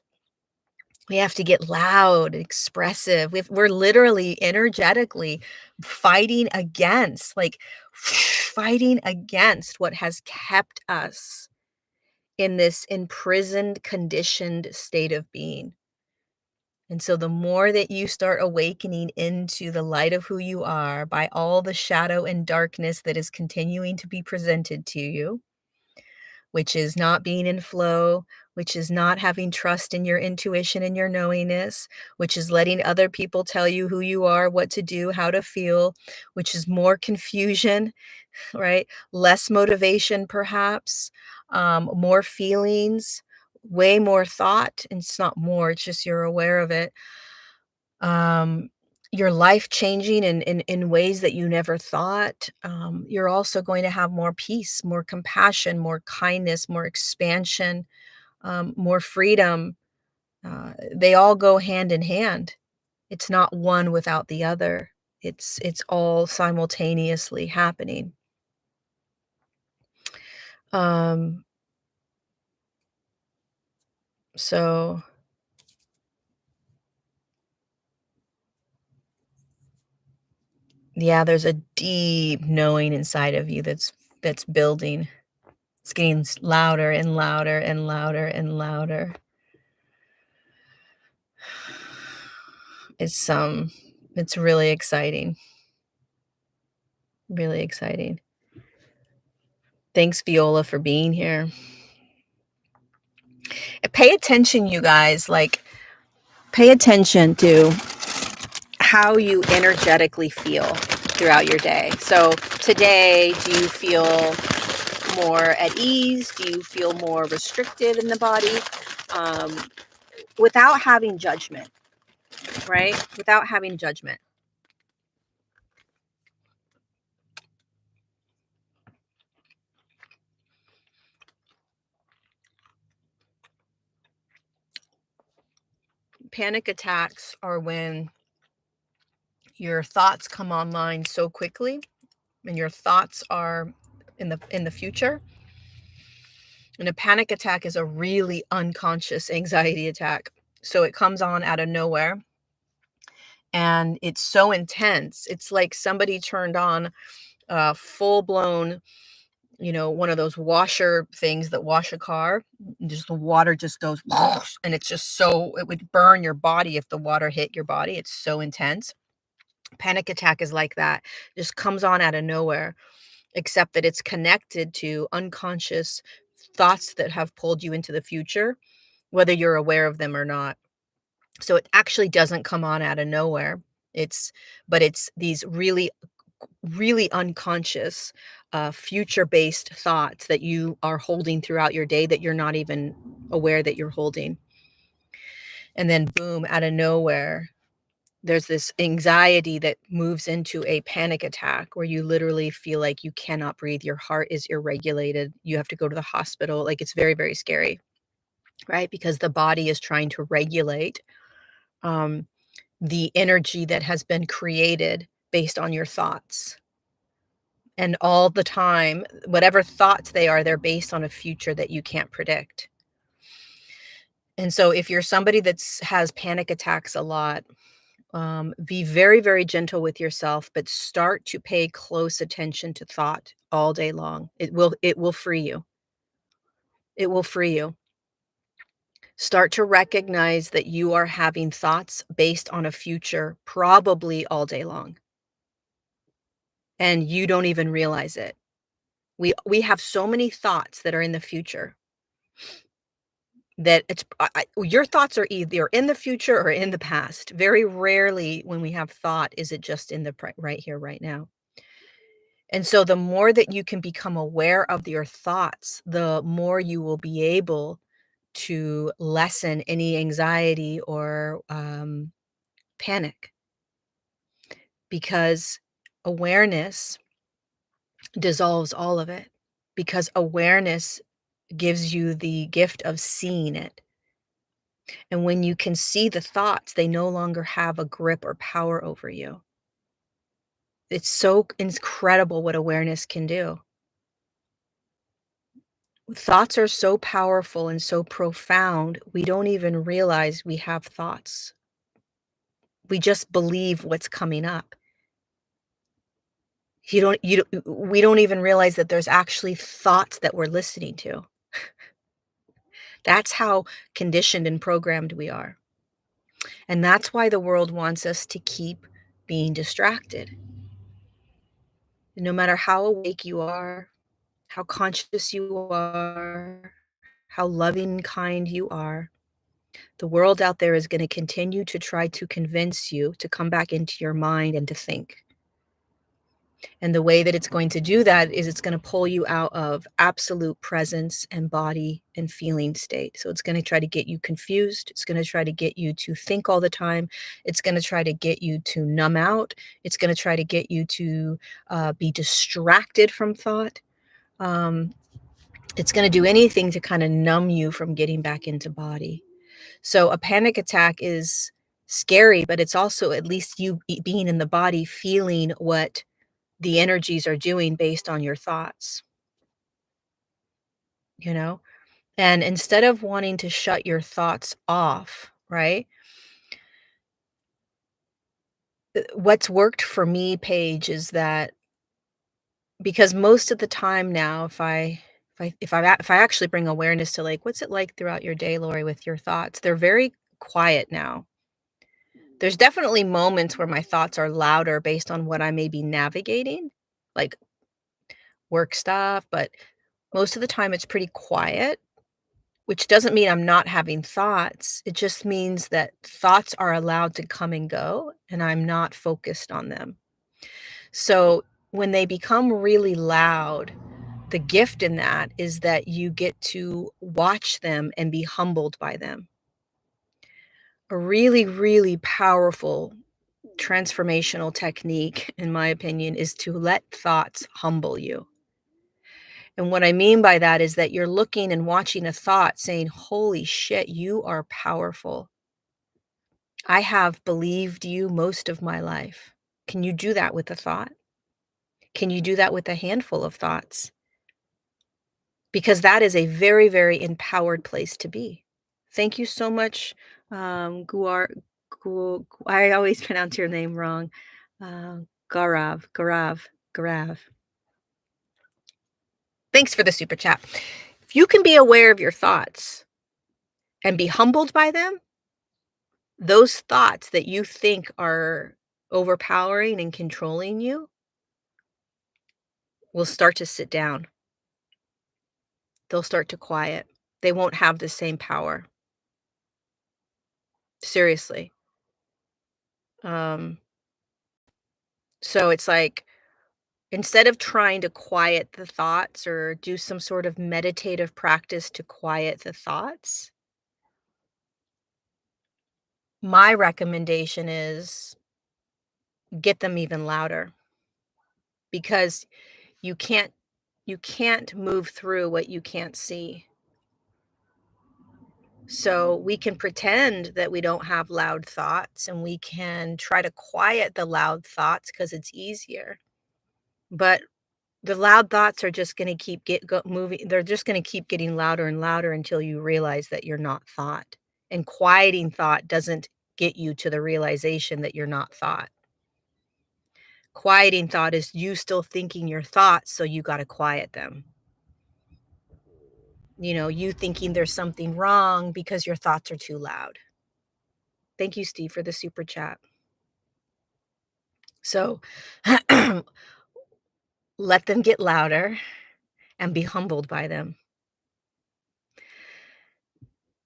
S1: We have to get loud, expressive. We're literally energetically fighting against, like, fighting against what has kept us in this imprisoned, conditioned state of being. And so the more that you start awakening into the light of who you are by all the shadow and darkness that is continuing to be presented to you, which is not being in flow, which is not having trust in your intuition and your knowingness, which is letting other people tell you who you are, what to do, how to feel, which is more confusion, right? Less motivation, perhaps, more feelings, way more thought. And it's not more, it's just you're aware of it. Um, your life changing in ways that you never thought. You're also going to have more peace, more compassion, more kindness, more expansion, more freedom. They all go hand in hand. It's not one without the other. It's all simultaneously happening. Um, so yeah, there's a deep knowing inside of you that's building. It's getting louder and louder and louder and louder. It's it's really exciting, really exciting. Thanks, Viola, for being here. Pay attention, you guys. Like, pay attention to how you energetically feel throughout your day. So today, do you feel more at ease? Do you feel more restricted in the body? Um, without having judgment, right? Without having judgment. Panic attacks are when your thoughts come online so quickly and your thoughts are in the future. And a panic attack is a really unconscious anxiety attack. So it comes on out of nowhere and it's so intense. It's like somebody turned on a full blown, one of those washer things that wash a car. And just the water just goes whoosh, and it's just so it would burn your body if the water hit your body. It's so intense. Panic attack is like that. Just comes on out of nowhere, except that it's connected to unconscious thoughts that have pulled you into the future, whether you're aware of them or not. So it actually doesn't come on out of nowhere. It's but it's these really unconscious, future-based thoughts that you are holding throughout your day that you're not even aware that you're holding. And then boom, out of nowhere, there's this anxiety that moves into a panic attack where you literally feel like you cannot breathe, your heart is irregulated, you have to go to the hospital, like, it's very, very scary, right? Because the body is trying to regulate, um, the energy that has been created based on your thoughts. And all the time, whatever thoughts they are, they're based on a future that you can't predict. And so if you're somebody that's has panic attacks a lot, be very, very gentle with yourself, but start to pay close attention to thought all day long. It will free you. It will free you. Start to recognize that you are having thoughts based on a future probably all day long, and you don't even realize it. We have so many thoughts that are in the future that your thoughts are either in the future or in the past. Very rarely when we have thought is it just in the right here, right now. And so the more that you can become aware of your thoughts, the more you will be able to lessen any anxiety or panic, because awareness dissolves all of it, because awareness gives you the gift of seeing it. And when you can see the thoughts, they no longer have a grip or power over you. It's so incredible what awareness can do. Thoughts are so powerful and so profound, we don't even realize we have thoughts. We just believe what's coming up. We don't even realize that there's actually thoughts that we're listening to. That's how conditioned and programmed we are. And that's why the world wants us to keep being distracted. No matter how awake you are, how conscious you are, how loving and kind you are, the world out there is going to continue to try to convince you to come back into your mind and to think. And the way that it's going to do that is it's going to pull you out of absolute presence and body and feeling state. So it's going to try to get you confused. It's going to try to get you to think all the time. It's going to try to get you to numb out. It's going to try to get you to be distracted from thought. Um, it's going to do anything to kind of numb you from getting back into body. So a panic attack is scary, but it's also at least you being in the body, feeling what the energies are doing based on your thoughts. you know? And instead of wanting to shut your thoughts off, right? What's worked for me, Paige, is that because most of the time now, if I actually bring awareness to like, what's it like throughout your day, Lori, with your thoughts? They're very quiet now. There's definitely moments where my thoughts are louder based on what I may be navigating, like work stuff, but most of the time it's pretty quiet, which doesn't mean I'm not having thoughts. It just means that thoughts are allowed to come and go and I'm not focused on them. So when they become really loud, the gift in that is that you get to watch them and be humbled by them. A really, really powerful transformational technique, in my opinion, is to let thoughts humble you. And what I mean by that is that you're looking and watching a thought saying, holy shit, you are powerful. I have believed you most of my life. Can you do that with a thought? Can you do that with a handful of thoughts? Because that is a very, very empowered place to be. Thank you so much, Guar. I always pronounce your name wrong. Garav. Thanks for the super chat. If you can be aware of your thoughts and be humbled by them, those thoughts that you think are overpowering and controlling you will start to sit down. They'll start to quiet. They won't have the same power. Seriously. Um, so it's like instead of trying to quiet the thoughts or do some sort of meditative practice to quiet the thoughts, my recommendation is get them even louder because you can't you can't move through what you can't see. So we can pretend that we don't have loud thoughts and we can try to quiet the loud thoughts because it's easier. But the loud thoughts are just going to keep moving. They're just going to keep getting louder and louder until you realize that you're not thought. And quieting thought doesn't get you to the realization that you're not thought. Quieting thought is you still thinking your thoughts, so you got to quiet them. You thinking there's something wrong because your thoughts are too loud. Thank you, Steve, for the super chat. So let them get louder and be humbled by them.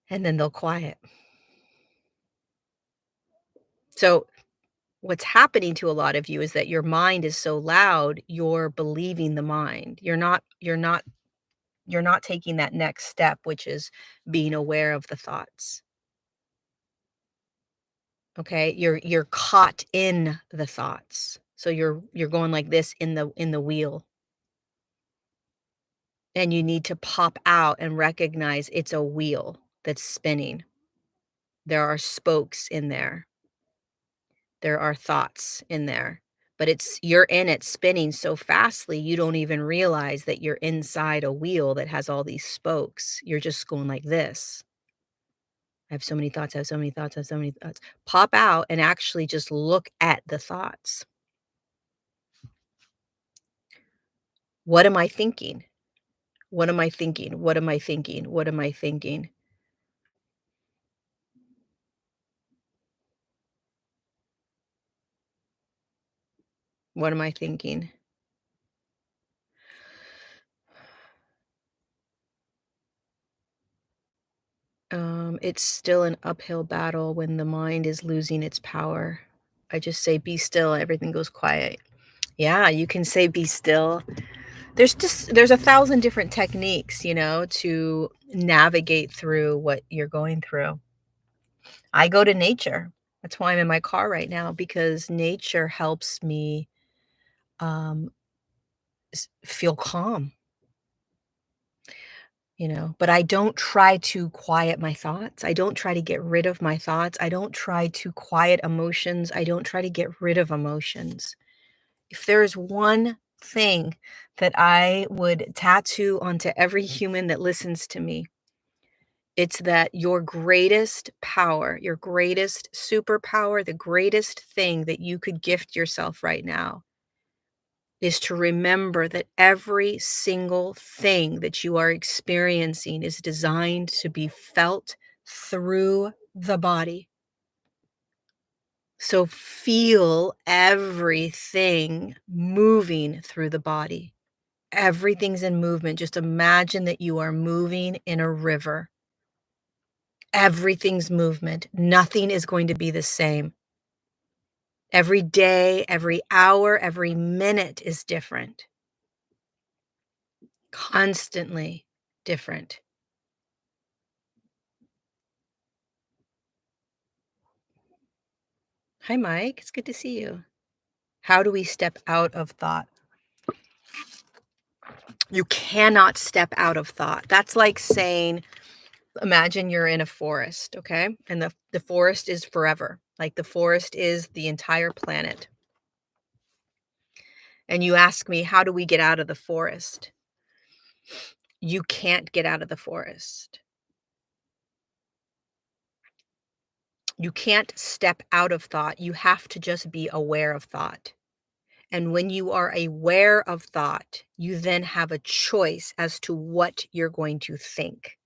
S1: And then they'll quiet. So what's happening to a lot of you is that your mind is so loud, you're believing the mind. You're not taking that next step, which is being aware of the thoughts. Okay? You're caught in the thoughts. So you're going like this in the wheel. And you need to pop out and recognize it's a wheel that's spinning. There are spokes in there. There are thoughts in there, but you're in it spinning so fastly, you don't even realize that you're inside a wheel that has all these spokes. You're just going like this. I have so many thoughts, I have so many thoughts, I have so many thoughts. Pop out and actually just look at the thoughts. What am I thinking? What am I thinking? What am I thinking? What am I thinking? What am I thinking? It's still an uphill battle when the mind is losing its power. I just say, be still, everything goes quiet. Yeah, you can say be still. There's a thousand different techniques, to navigate through what you're going through. I go to nature. That's why I'm in my car right now because nature helps me um feel calm, but I don't try to quiet my thoughts. I don't try to get rid of my thoughts. I don't try to quiet emotions. I don't try to get rid of emotions. If there is one thing that I would tattoo onto every human that listens to me. It's that your greatest power, your greatest superpower, the greatest thing that you could gift yourself right now is to remember that every single thing that you are experiencing is designed to be felt through the body. So feel everything moving through the body. Everything's in movement. Just imagine that you are moving in a river. Everything's movement. Nothing is going to be the same. Every day, every hour, every minute is different. Constantly different. Hi, Mike. It's good to see you. How do we step out of thought? You cannot step out of thought. That's like saying, imagine you're in a forest, okay? And the forest is forever. Like the forest is the entire planet. And you ask me, how do we get out of the forest? You can't get out of the forest. You can't step out of thought. You have to just be aware of thought. And when you are aware of thought, you then have a choice as to what you're going to think.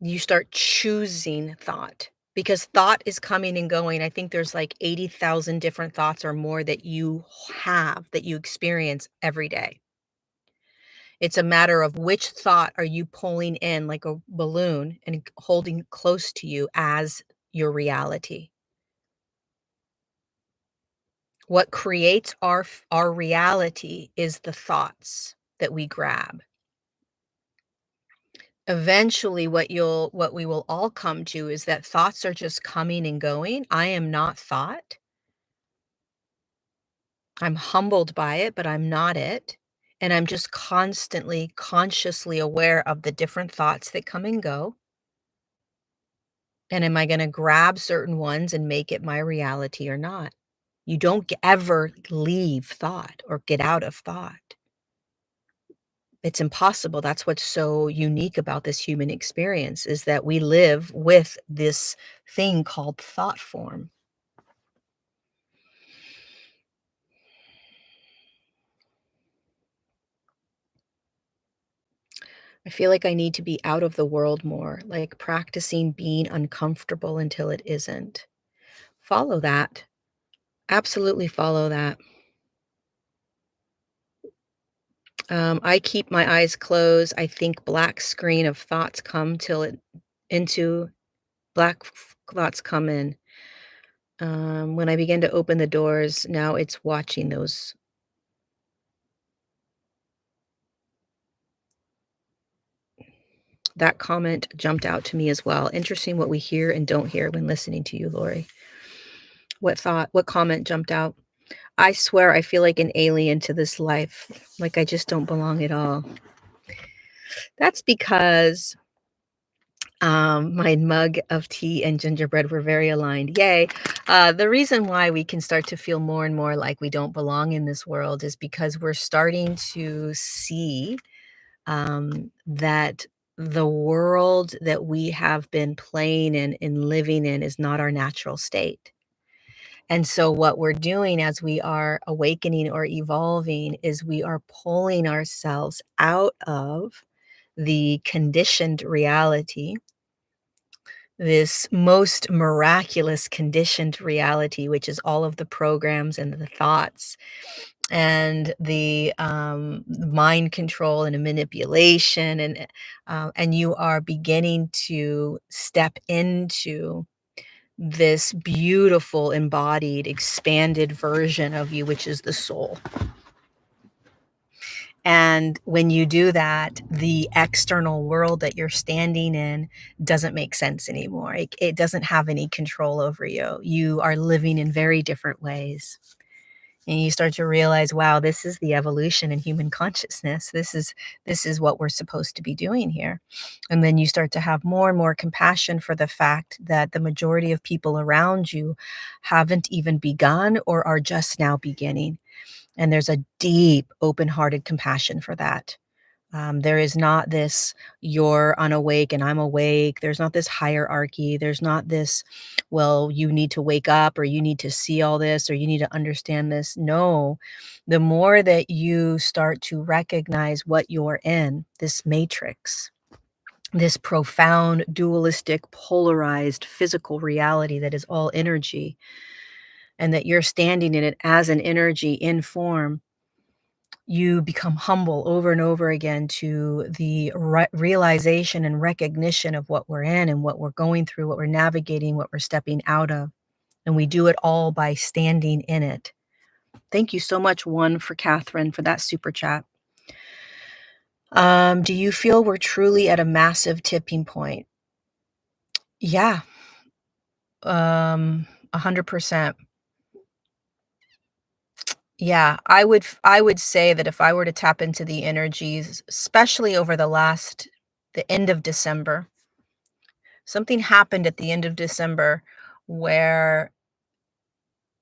S1: You start choosing thought because thought is coming and going. I think there's like 80,000 different thoughts or more that you have, that you experience every day. It's a matter of which thought are you pulling in like a balloon and holding close to you as your reality. What creates our reality is the thoughts that we grab. Eventually, what we will all come to is that thoughts are just coming and going. I am not thought. I'm humbled by it, but I'm not it. And I'm just constantly consciously aware of the different thoughts that come and go. And am I going to grab certain ones and make it my reality or not? You don't ever leave thought or get out of thought. It's impossible. That's what's so unique about this human experience is that we live with this thing called thought form. I feel like I need to be out of the world more, like practicing being uncomfortable until it isn't. Follow that. Absolutely follow that. I keep my eyes closed. I think black screen of thoughts come till it into black thoughts come in. When I begin to open the doors, now it's watching those. That comment jumped out to me as well. Interesting what we hear and don't hear when listening to you, Lori. What comment jumped out? I swear I feel like an alien to this life, like I just don't belong at all. That's because my mug of tea and gingerbread were very aligned. Yay. The reason why we can start to feel more and more like we don't belong in this world is because we're starting to see that the world that we have been playing in and living in is not our natural state. And so, what we're doing as we are awakening or evolving is we are pulling ourselves out of the conditioned reality, this most miraculous conditioned reality, which is all of the programs and the thoughts and the mind control and a manipulation, and you are beginning to step into this beautiful embodied expanded version of you, which is the soul. And when you do that, the external world that you're standing in doesn't make sense anymore. It doesn't have any control over you. You are living in very different ways. And you start to realize, wow, this is the evolution in human consciousness. This is what we're supposed to be doing here. And then you start to have more and more compassion for the fact that the majority of people around you haven't even begun or are just now beginning. And there's a deep, open-hearted compassion for that. There is not this, you're unawake and I'm awake. There's not this hierarchy. There's not this, well, you need to wake up or you need to see all this or you need to understand this. No, the more that you start to recognize what you're in, this matrix, this profound, dualistic, polarized physical reality that is all energy, and that you're standing in it as an energy in form, you become humble over and over again to the realization and recognition of what we're in and what we're going through, what we're navigating, what we're stepping out of. And we do it all by standing in it. Thank you so much, one, for Catherine, for that super chat. Do you feel we're truly at a massive tipping point? Yeah. 100%. Yeah, I would say that if I were to tap into the energies, especially over the end of December, something happened at the end of December where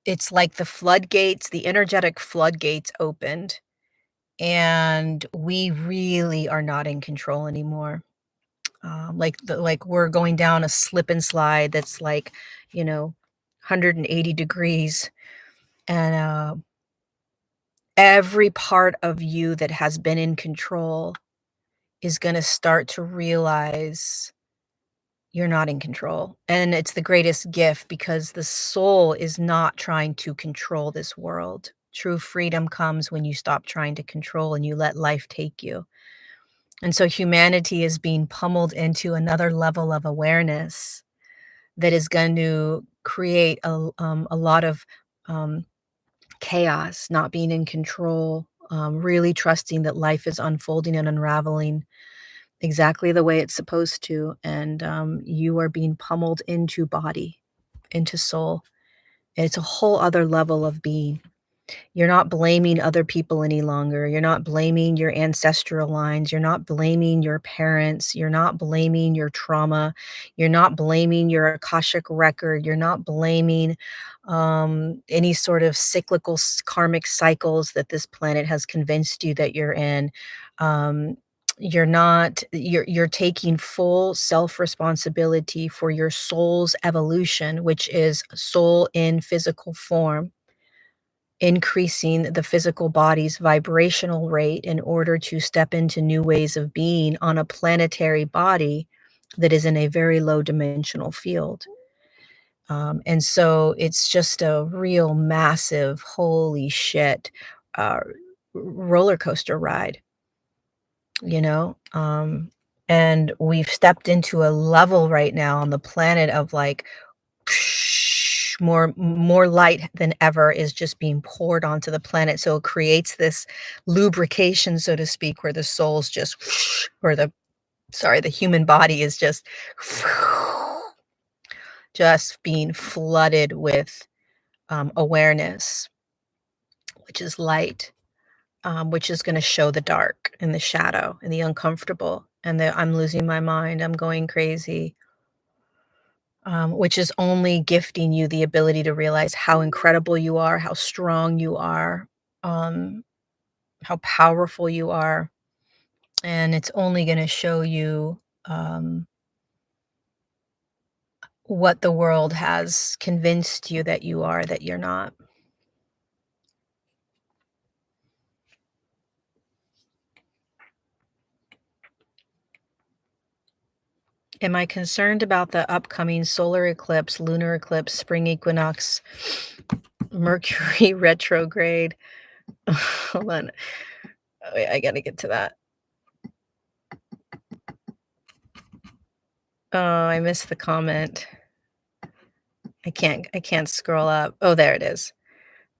S1: it's like the energetic floodgates opened, and we really are not in control anymore. Like we're going down a slip and slide that's like, 180 degrees, and every part of you that has been in control is gonna start to realize you're not in control, and it's the greatest gift because the soul is not trying to control this world. True freedom comes when you stop trying to control and you let life take you, and so humanity is being pummeled into another level of awareness that is going to create a lot of, um, chaos, not being in control, really trusting that life is unfolding and unraveling exactly the way it's supposed to, and, you are being pummeled into body, into soul. It's a whole other level of being. You're not blaming other people any longer. You're not blaming your ancestral lines. You're not blaming your parents. You're not blaming your trauma. You're not blaming your Akashic record. You're not blaming any sort of cyclical karmic cycles that this planet has convinced you that you're in. Um, you're taking full self responsibility for your soul's evolution, which is soul in physical form, increasing the physical body's vibrational rate in order to step into new ways of being on a planetary body that is in a very low dimensional field. And so it's just a real massive, holy shit, uh, roller coaster ride, you know? And we've stepped into a level right now on the planet of like, more light than ever is just being poured onto the planet, so it creates this lubrication, so to speak, where the soul's just or the human body is just being flooded with, awareness, which is light, which is gonna show the dark and the shadow and the uncomfortable and the "I'm losing my mind, I'm going crazy," which is only gifting you the ability to realize how incredible you are, how strong you are, um, how powerful you are, and it's only gonna show you, what the world has convinced you that you are, that you're not. Am I concerned about the upcoming solar eclipse, lunar eclipse, spring equinox, Mercury retrograde? Hold on. Oh, wait, I gotta get to that. Oh, I missed the comment. I can't scroll up. Oh, there it is.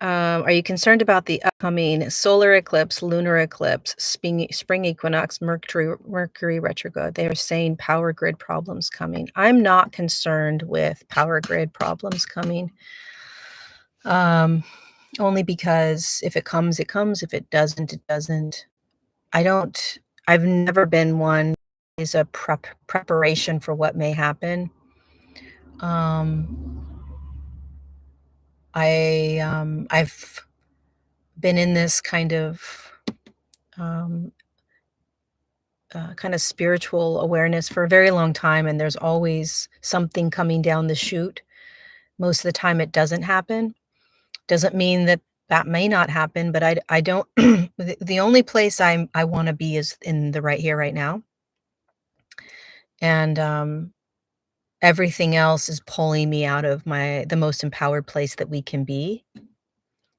S1: Are you concerned about the upcoming solar eclipse, lunar eclipse, spring equinox, Mercury retrograde? They are saying power grid problems coming. I'm not concerned with power grid problems coming. Only because if it comes, it comes. If it doesn't, it doesn't. I don't I've never been one is a preparation for what may happen. Um, I've been in this um, kind of spiritual awareness for a very long time, and there's always something coming down the chute. Most of the time, it doesn't happen. Doesn't mean that that may not happen, but I don't. The only place I want to be is in the right here, right now, and everything else is pulling me out of the most empowered place that we can be.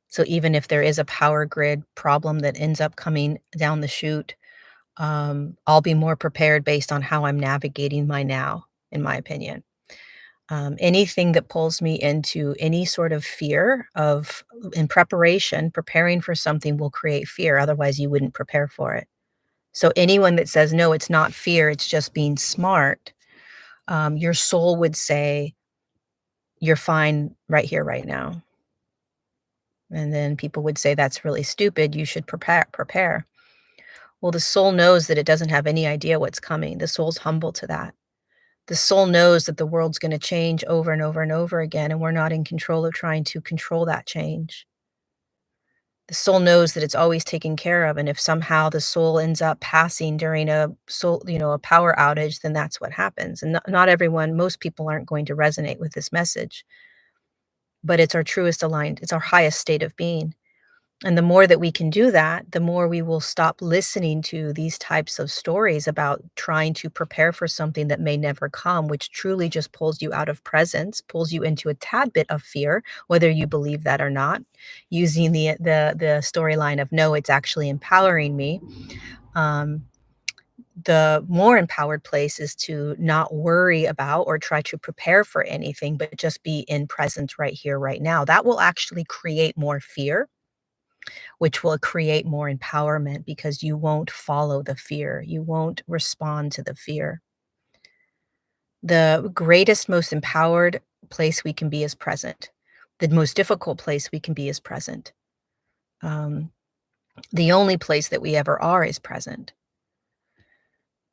S1: So even if there is a power grid problem that ends up coming down the chute, I'll be more prepared based on how I'm navigating my now, in my opinion. Anything that pulls me into any sort of fear of in preparation, preparing for something will create fear. Otherwise, you wouldn't prepare for it. So anyone that says, no, it's not fear, it's just being smart, your soul would say, you're fine right here, right now. And then people would say, that's really stupid. You should prepare. Well, the soul knows that it doesn't have any idea what's coming. The soul's humble to that. The soul knows that the world's gonna change over and over and over again, and we're not in control of trying to control that change. The soul knows that it's always taken care of, and if somehow the soul ends up passing during a power outage, then that's what happens, and not everyone, most people aren't going to resonate with this message, but it's our truest aligned, it's our highest state of being. And the more that we can do that, the more we will stop listening to these types of stories about trying to prepare for something that may never come, which truly just pulls you out of presence, pulls you into a tad bit of fear, whether you believe that or not, using the storyline of no, it's actually empowering me. Um, the more empowered place is to not worry about or try to prepare for anything, but just be in presence right here, right now. That will actually create more fear, which will create more empowerment because you won't follow the fear. You won't respond to the fear. The greatest, most empowered place we can be is present. The most difficult place we can be is present. Um, the only place that we ever are is present.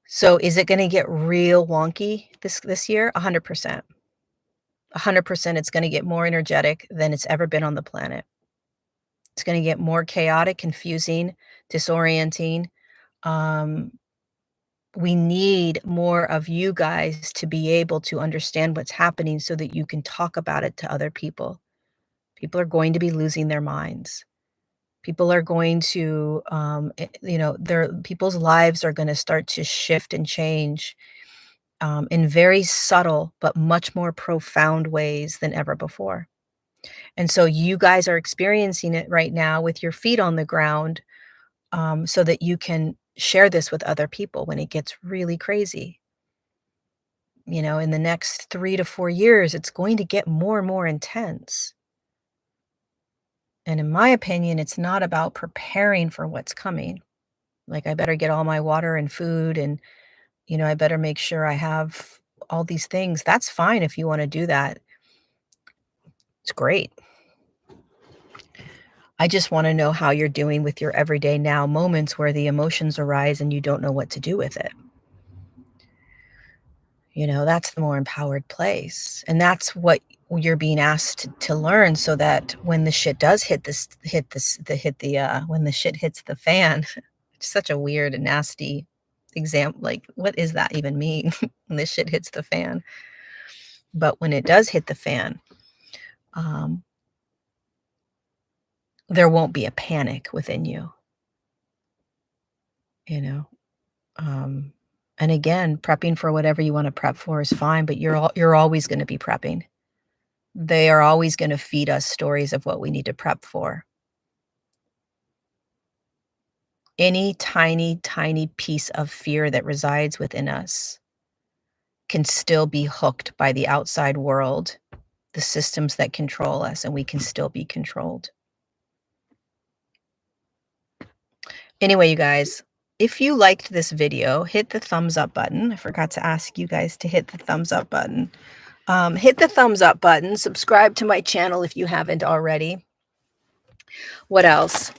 S1: So is it going to get real wonky this year? 100%. 100% it's going to get more energetic than it's ever been on the planet. It's going to get more chaotic, confusing, disorienting. Um, we need more of you guys to be able to understand what's happening so that you can talk about it to other people. People are going to be losing their minds. People are going to, their people's lives are going to start to shift and change in very subtle but much more profound ways than ever before. And so you guys are experiencing it right now with your feet on the ground, so that you can share this with other people when it gets really crazy. In the next 3 to 4 years, it's going to get more and more intense. And in my opinion, it's not about preparing for what's coming. Like, I better get all my water and food and, I better make sure I have all these things. That's fine if you wanna do that. It's great. I just wanna know how you're doing with your everyday now moments where the emotions arise and you don't know what to do with it. That's the more empowered place, and that's what you're being asked to learn so that when the shit does when the shit hits the fan, it's such a weird and nasty example. Like, what does that even mean? When the shit hits the fan? But when it does hit the fan, um, there won't be a panic within you, you know? Um, and again, prepping for whatever you wanna prep for is fine, but you're always gonna be prepping. They are always gonna feed us stories of what we need to prep for. Any tiny, tiny piece of fear that resides within us can still be hooked by the outside world, the systems that control us, and we can still be controlled. Anyway, you guys, if you liked this video, hit the thumbs up button. I forgot to ask you guys to hit the thumbs up button. Hit the thumbs up button. Subscribe to my channel if you haven't already. What else?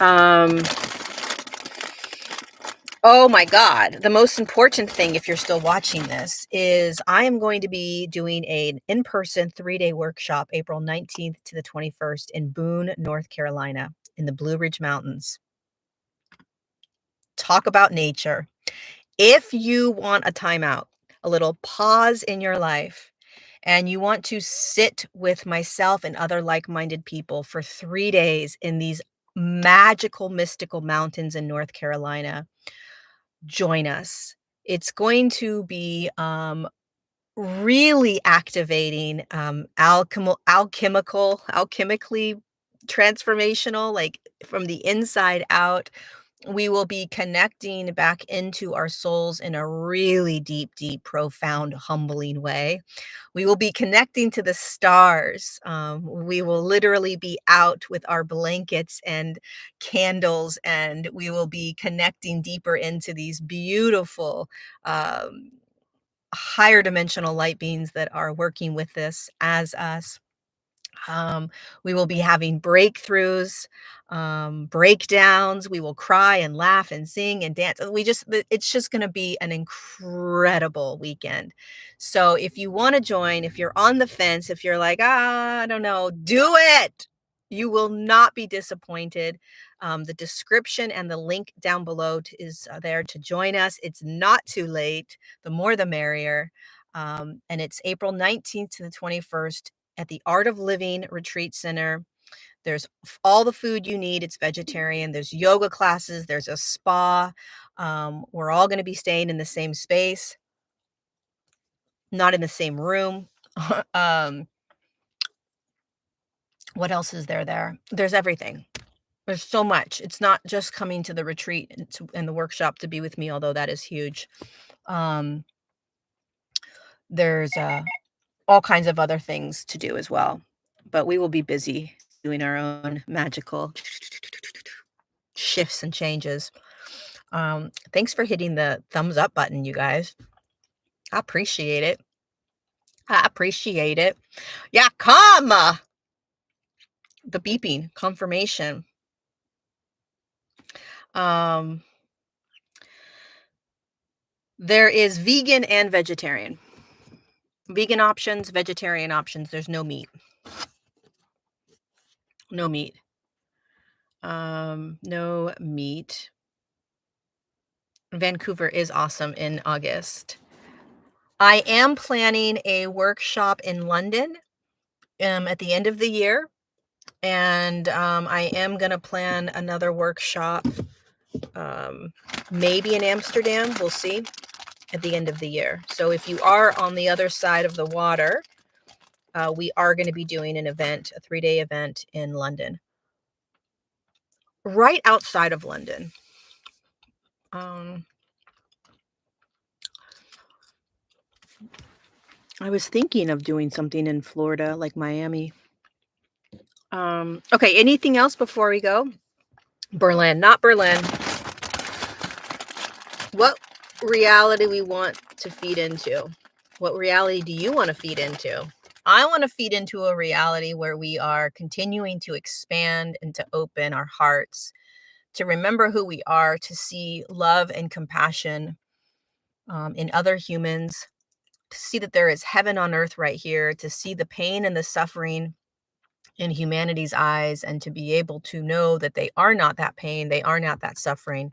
S1: Oh my God. The most important thing, if you're still watching this, is I am going to be doing an in-person 3-day workshop, April 19th to the 21st in Boone, North Carolina. in the Blue Ridge Mountains. Talk about nature. If you want a timeout, a little pause in your life, and you want to sit with myself and other like-minded people for 3 days in these magical, mystical mountains in North Carolina, join us. It's going to be, really activating, alchemically transformational, like, from the inside out. We will be connecting back into our souls in a really deep, deep, profound, humbling way. We will be connecting to the stars. We will literally be out with our blankets and candles, and we will be connecting deeper into these beautiful, um, higher dimensional light beings that are working with this as us. Um, we will be having breakthroughs, breakdowns. We will cry and laugh and sing and dance. It's just going to be an incredible weekend. So if you want to join, if you're on the fence, if you're like, I don't know, do it. You will not be disappointed. The description and the link down below is there to join us. It's not too late. The more, the merrier. And it's April 19th to the 21st at the Art of Living Retreat Center. There's all the food you need. It's vegetarian. There's yoga classes. There's a spa. We're all going to be staying in the same space, not in the same room. um, what else is there? There's everything. There's so much. It's not just coming to the retreat and the workshop to be with me, although that is huge. Um, there's all kinds of other things to do as well. But we will be busy doing our own magical shifts and changes. Thanks for hitting the thumbs up button, you guys. I appreciate it. I appreciate it. Yeah, come. The beeping confirmation. Um, there is vegan and vegetarian. Vegan options, vegetarian options. There's no meat. No meat. No meat. Vancouver is awesome in August. I am planning a workshop in London at the end of the year. And I am going to plan another workshop, maybe in Amsterdam. We'll see at the end of the year. So if you are on the other side of the water, we are going to be doing an event, a 3-day event in London, right outside of London. I was thinking of doing something in Florida, like Miami. Okay, anything else before we go? Berlin, not Berlin. What reality we want to feed into? What reality do you want to feed into? I want to feed into a reality where we are continuing to expand and to open our hearts, to remember who we are, to see love and compassion in other humans, to see that there is heaven on earth right here, to see the pain and the suffering in humanity's eyes, and to be able to know that they are not that pain, they are not that suffering,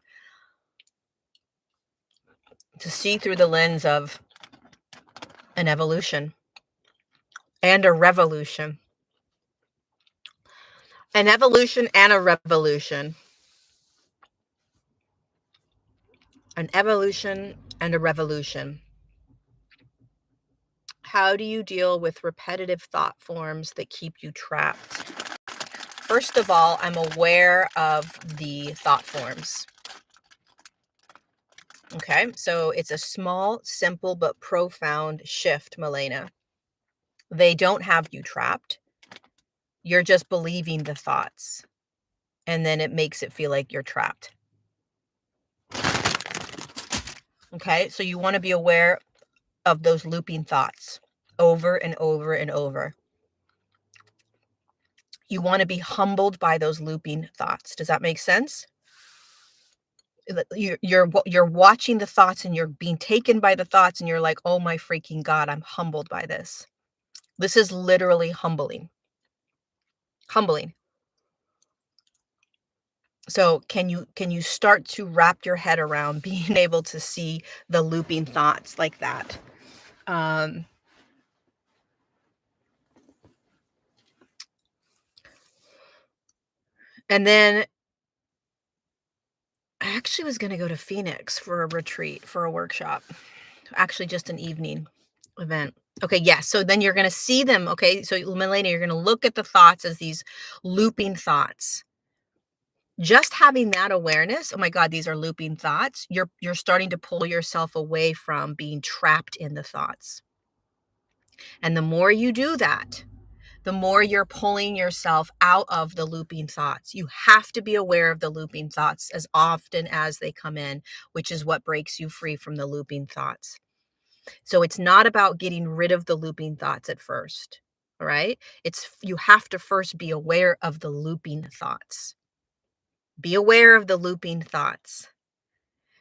S1: to see through the lens of an evolution and a revolution. An evolution and a revolution. An evolution and a revolution. How do you deal with repetitive thought forms that keep you trapped? First of all, I'm aware of the thought forms. Okay, so it's a small, simple, but profound shift, Milena. They don't have you trapped. You're just believing the thoughts. And then it makes it feel like you're trapped. Okay, so you want to be aware of those looping thoughts over and over and over. You want to be humbled by those looping thoughts. Does that make sense? You're watching the thoughts and you're being taken by the thoughts and you're like, oh my freaking God, I'm humbled by this. This is literally humbling. Humbling. So can you start to wrap your head around being able to see the looping thoughts like that? Um, and then I actually was gonna go to Phoenix for a retreat, for a workshop, actually just an evening event. Okay, yes. So then you're gonna see them. Okay, so Milena, you're gonna look at the thoughts as these looping thoughts. Just having that awareness, oh my God, these are looping thoughts. You're starting to pull yourself away from being trapped in the thoughts. And the more you do that, the more you're pulling yourself out of the looping thoughts. You have to be aware of the looping thoughts as often as they come in, which is what breaks you free from the looping thoughts. So it's not about getting rid of the looping thoughts at first. All right. It's you have to first be aware of the looping thoughts. Be aware of the looping thoughts.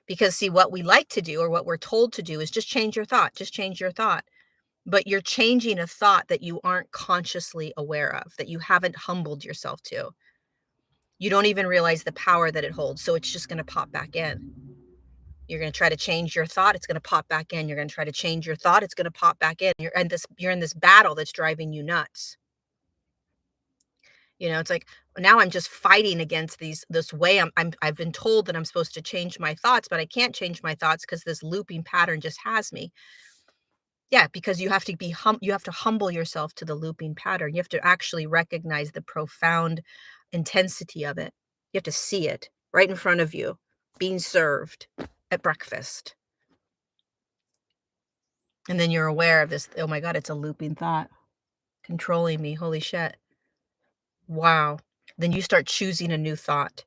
S1: Because see, what we like to do or what we're told to do is just change your thought, just change your thought. But you're changing a thought that you aren't consciously aware of, that you haven't humbled yourself to. You don't even realize the power that it holds. So it's just going to pop back in. You're going to try to change your thought, it's going to pop back in. You're going to try to change your thought, it's going to pop back in. You're in this battle that's driving you nuts. It's like now I'm just fighting against this way I've been told that I'm supposed to change my thoughts, but I can't change my thoughts because this looping pattern just has me. Yeah, because you have to humble yourself to the looping pattern. You have to actually recognize the profound intensity of it. You have to see it right in front of you, being served at breakfast. And then you're aware of this, oh my God, it's a looping thought controlling me. Holy shit. Wow. Then you start choosing a new thought,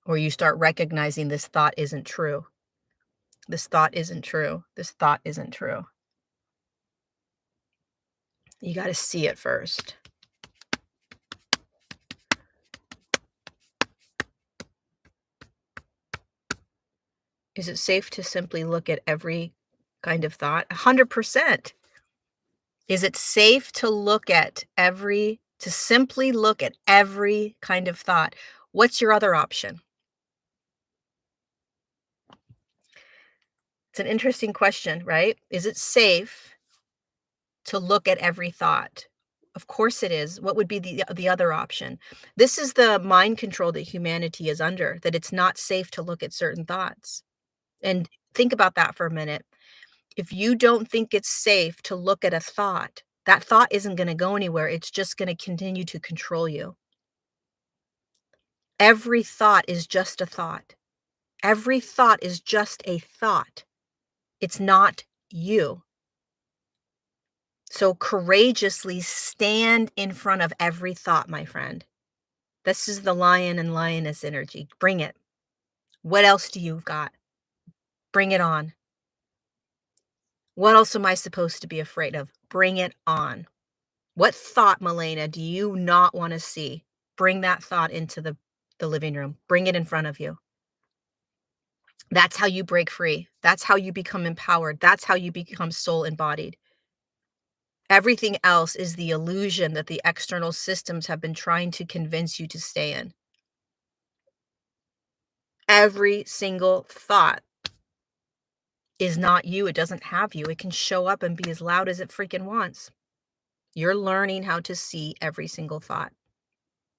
S1: or you start recognizing this thought isn't true. This thought isn't true. This thought isn't true. You got to see it first. Is it safe to simply look at every kind of thought? 100%. Is it safe to simply look at every kind of thought? What's your other option? It's an interesting question, right? Is it safe to look at every thought? Of course it is. What would be the other option? This is the mind control that humanity is under, that it's not safe to look at certain thoughts. And think about that for a minute. If you don't think it's safe to look at a thought, that thought isn't going to go anywhere. It's just going to continue to control you. Every thought is just a thought. Every thought is just a thought. It's not you. So courageously stand in front of every thought, my friend. This is the lion and lioness energy. Bring it. What else do you got? Bring it on. What else am I supposed to be afraid of? Bring it on. What thought, Milena, do you not want to see? Bring that thought into the living room. Bring it in front of you. That's how you break free. That's how you become empowered. That's how you become soul embodied. Everything else is the illusion that the external systems have been trying to convince you to stay in. Every single thought is not you. It doesn't have you. It can show up and be as loud as it freaking wants. You're learning how to see every single thought.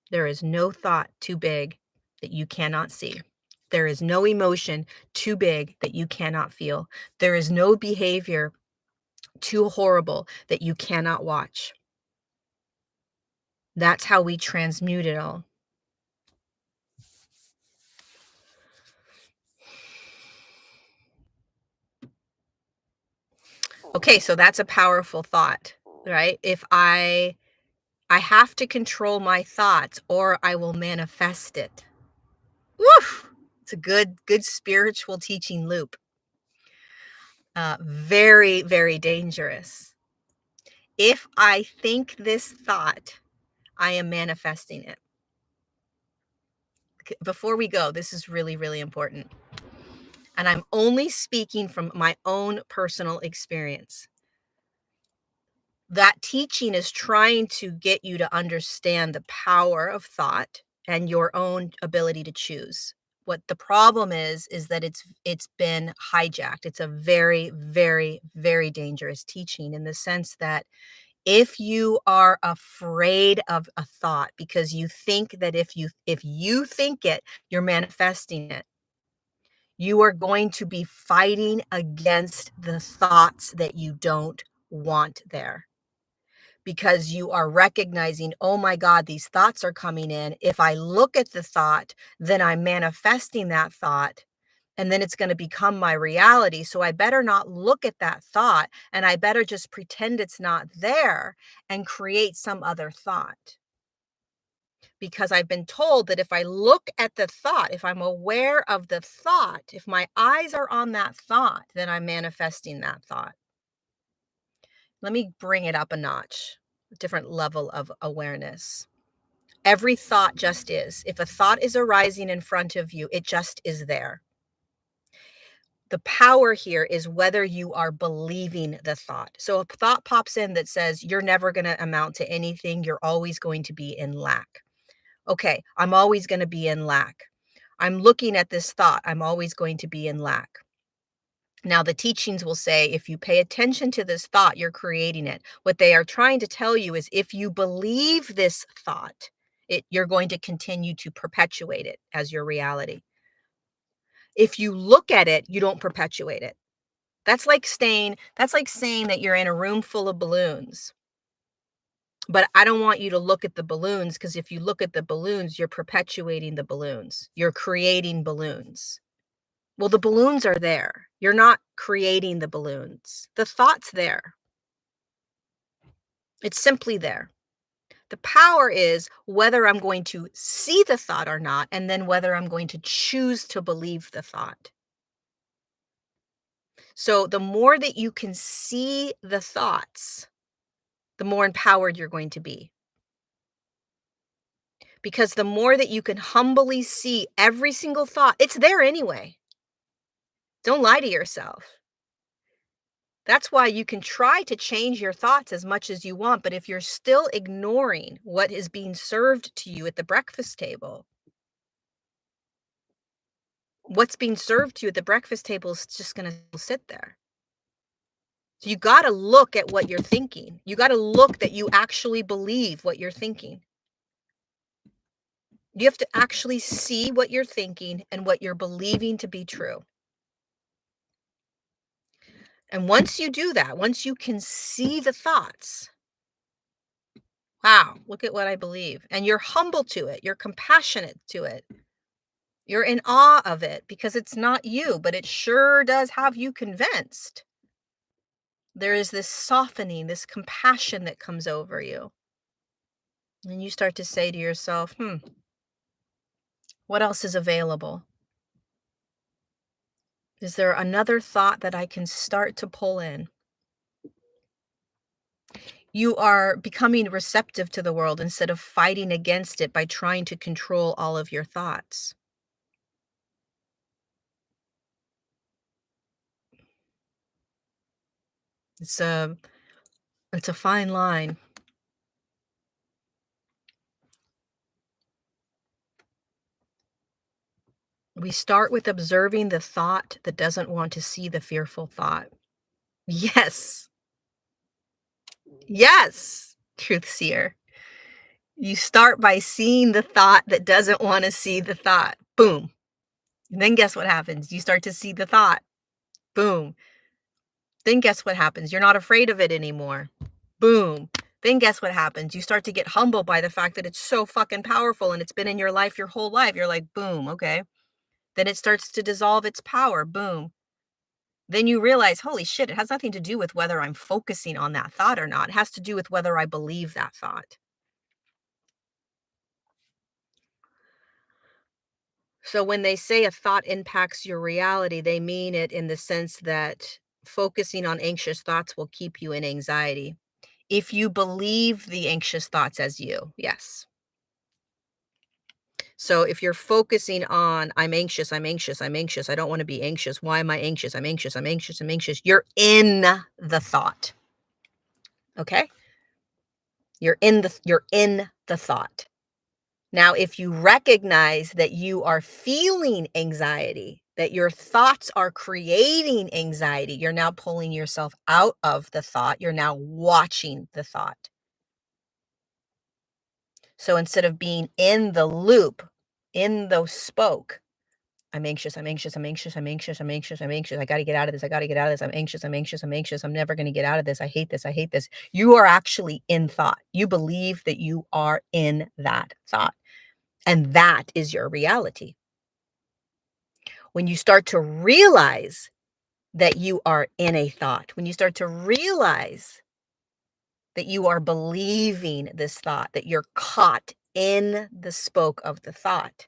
S1: There is no thought too big that you cannot see. There is no emotion too big that you cannot feel. There is no behavior too horrible that you cannot watch. That's how we transmute it all. Okay, so that's a powerful thought, right? If I have to control my thoughts or I will manifest it. Woof! It's a good spiritual teaching loop. Very, very dangerous. If I think this thought, I am manifesting it. Before we go, this is really, really important. And I'm only speaking from my own personal experience. That teaching is trying to get you to understand the power of thought and your own ability to choose. What the problem is that it's been hijacked. It's a very, very, very dangerous teaching in the sense that if you are afraid of a thought because you think that if you think it, you're manifesting it, you are going to be fighting against the thoughts that you don't want there because you are recognizing, oh my God, these thoughts are coming in. If I look at the thought, then I'm manifesting that thought. And then it's going to become my reality. So I better not look at that thought and I better just pretend it's not there and create some other thought. Because I've been told that if I look at the thought, if I'm aware of the thought, if my eyes are on that thought, then I'm manifesting that thought. Let me bring it up a notch, a different level of awareness. Every thought just is. If a thought is arising in front of you, it just is there. The power here is whether you are believing the thought. So a thought pops in that says, you're never going to amount to anything. You're always going to be in lack. Okay, I'm always going to be in lack. I'm looking at this thought. I'm always going to be in lack. Now, the teachings will say if you pay attention to this thought, you're creating it. What they are trying to tell you is if you believe this thought, you're going to continue to perpetuate it as your reality. If you look at it, you don't perpetuate it. That's like saying that you're in a room full of balloons. But I don't want you to look at the balloons because if you look at the balloons, you're perpetuating the balloons. You're creating balloons. Well, the balloons are there. You're not creating the balloons. The thought's there. It's simply there. The power is whether I'm going to see the thought or not, and then whether I'm going to choose to believe the thought. So the more that you can see the thoughts, the more empowered you're going to be. Because the more that you can humbly see every single thought, it's there anyway. Don't lie to yourself. That's why you can try to change your thoughts as much as you want, but if you're still ignoring what is being served to you at the breakfast table, what's being served to you at the breakfast table is just going to sit there. So you got to look at what you're thinking. You got to look that you actually believe what you're thinking. You have to actually see what you're thinking and what you're believing to be true. And once you do that, once you can see the thoughts, wow, look at what I believe. And you're humble to it, you're compassionate to it, you're in awe of it because it's not you, but it sure does have you convinced. There is this softening, this compassion that comes over you. And you start to say to yourself, what else is available? Is there another thought that I can start to pull in? You are becoming receptive to the world instead of fighting against it by trying to control all of your thoughts. It's a it's a fine line. We start with observing the thought that doesn't want to see the fearful thought. Yes. Yes, truth seer. You start by seeing the thought that doesn't want to see the thought. Boom. And then guess what happens? You start to see the thought. Boom. Then guess what happens? You're not afraid of it anymore. Boom. Then guess what happens? You start to get humbled by the fact that it's so fucking powerful and it's been in your life your whole life. You're like, boom, okay. Then it starts to dissolve its power. Boom. Then you realize, holy shit, it has nothing to do with whether I'm focusing on that thought or not. It has to do with whether I believe that thought. So when they say a thought impacts your reality, they mean it in the sense that focusing on anxious thoughts will keep you in anxiety. If you believe the anxious thoughts as you, yes. So if you're focusing on, I'm anxious, I'm anxious, I'm anxious, I don't want to be anxious. Why am I anxious? I'm anxious, I'm anxious, I'm anxious. You're in the thought. Okay? You're in the thought. Now, if you recognize that you are feeling anxiety, that your thoughts are creating anxiety, you're now pulling yourself out of the thought. You're now watching the thought. So instead of being in the loop, in the spoke, I'm anxious, I'm anxious, I'm anxious, I'm anxious, I'm anxious, I'm anxious. I got to get out of this. I got to get out of this. I'm anxious, I'm anxious, I'm anxious. I'm never going to get out of this. I hate this. I hate this. You are actually in thought. You believe that you are in that thought. And that is your reality. When you start to realize that you are in a thought, when you start to realize that you are believing this thought, that you're caught in the spoke of the thought,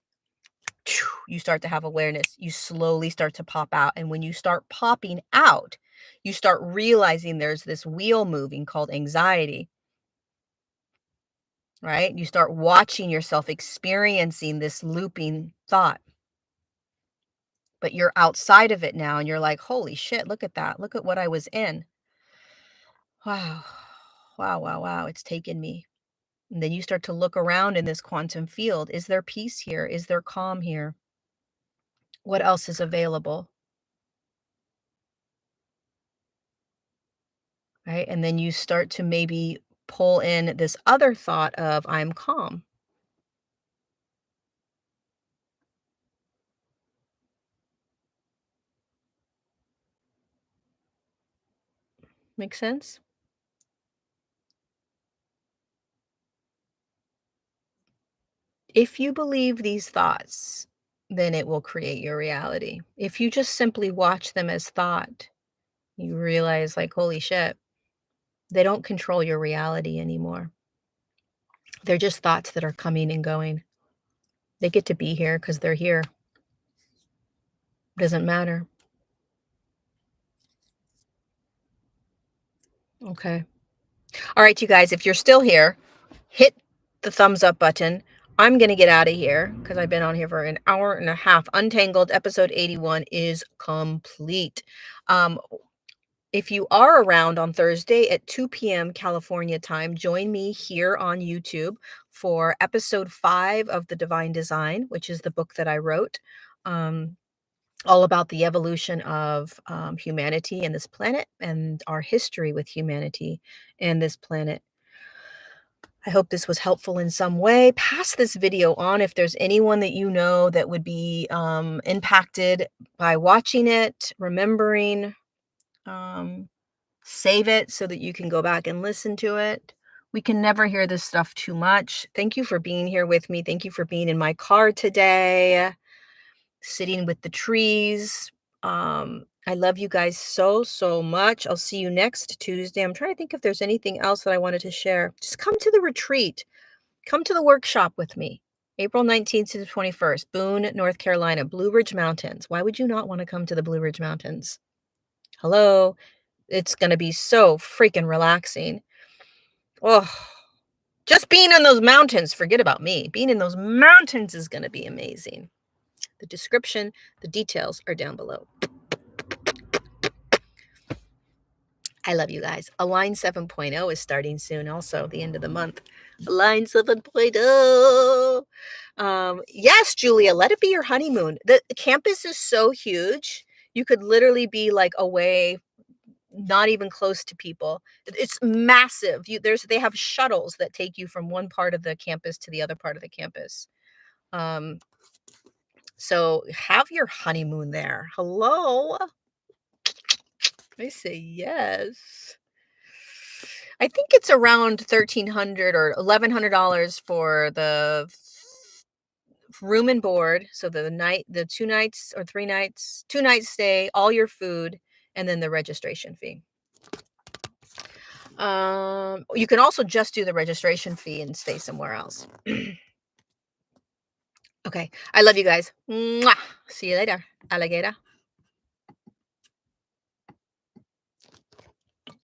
S1: you start to have awareness. You slowly start to pop out. And when you start popping out, you start realizing there's this wheel moving called anxiety, right? You start watching yourself experiencing this looping thought, but you're outside of it now. And you're like, holy shit, look at that. Look at what I was in. Wow. Wow, wow, wow. It's taken me. And then you start to look around in this quantum field. Is there peace here? Is there calm here? What else is available? Right? And then you start to maybe pull in this other thought of I'm calm. Make sense? If you believe these thoughts, then it will create your reality. If you just simply watch them as thought, you realize, like, holy shit, they don't control your reality anymore. They're just thoughts that are coming and going. They get to be here because they're here. Doesn't matter. Okay. All right, you guys, if you're still here, hit the thumbs up button. I'm going to get out of here because I've been on here for an hour and a half. Untangled episode 81 is complete. Um, if you are around on Thursday at 2 p.m. California time, join me here on YouTube for episode 5 of The Divine Design, which is the book that I wrote. All about the evolution of humanity and this planet and our history with humanity and this planet. I hope this was helpful in some way. Pass this video on if there's anyone that you know that would be impacted by watching it, remembering, um, save it so that you can go back and listen to it. We can never hear this stuff too much. Thank you for being here with me. Thank you for being in my car today, sitting with the trees. I love you guys so, so much. I'll see you next Tuesday. I'm trying to think if there's anything else that I wanted to share. Just come to the retreat. Come to the workshop with me. April 19th to the 21st, Boone, North Carolina, Blue Ridge Mountains. Why would you not want to come to the Blue Ridge Mountains? Hello. It's going to be so freaking relaxing. Oh, just being in those mountains, forget about me. Being in those mountains is going to be amazing. The description, the details are down below. I love you guys. Align 7.0 is starting soon, also, the end of the month. Align 7.0. Yes, Julia, let it be your honeymoon. The campus is so huge. You could literally be like away, not even close to people. It's massive. They have shuttles that take you from one part of the campus to the other part of the campus. Um, so have your honeymoon there. Hello. I say yes. I think it's around $1,300 or $1,100 for the room and board. So the 2 nights or 3 nights, 2 nights stay, all your food, and then the registration fee. You can also just do the registration fee and stay somewhere else. Okay. I love you guys. Mwah. See you later, alligator.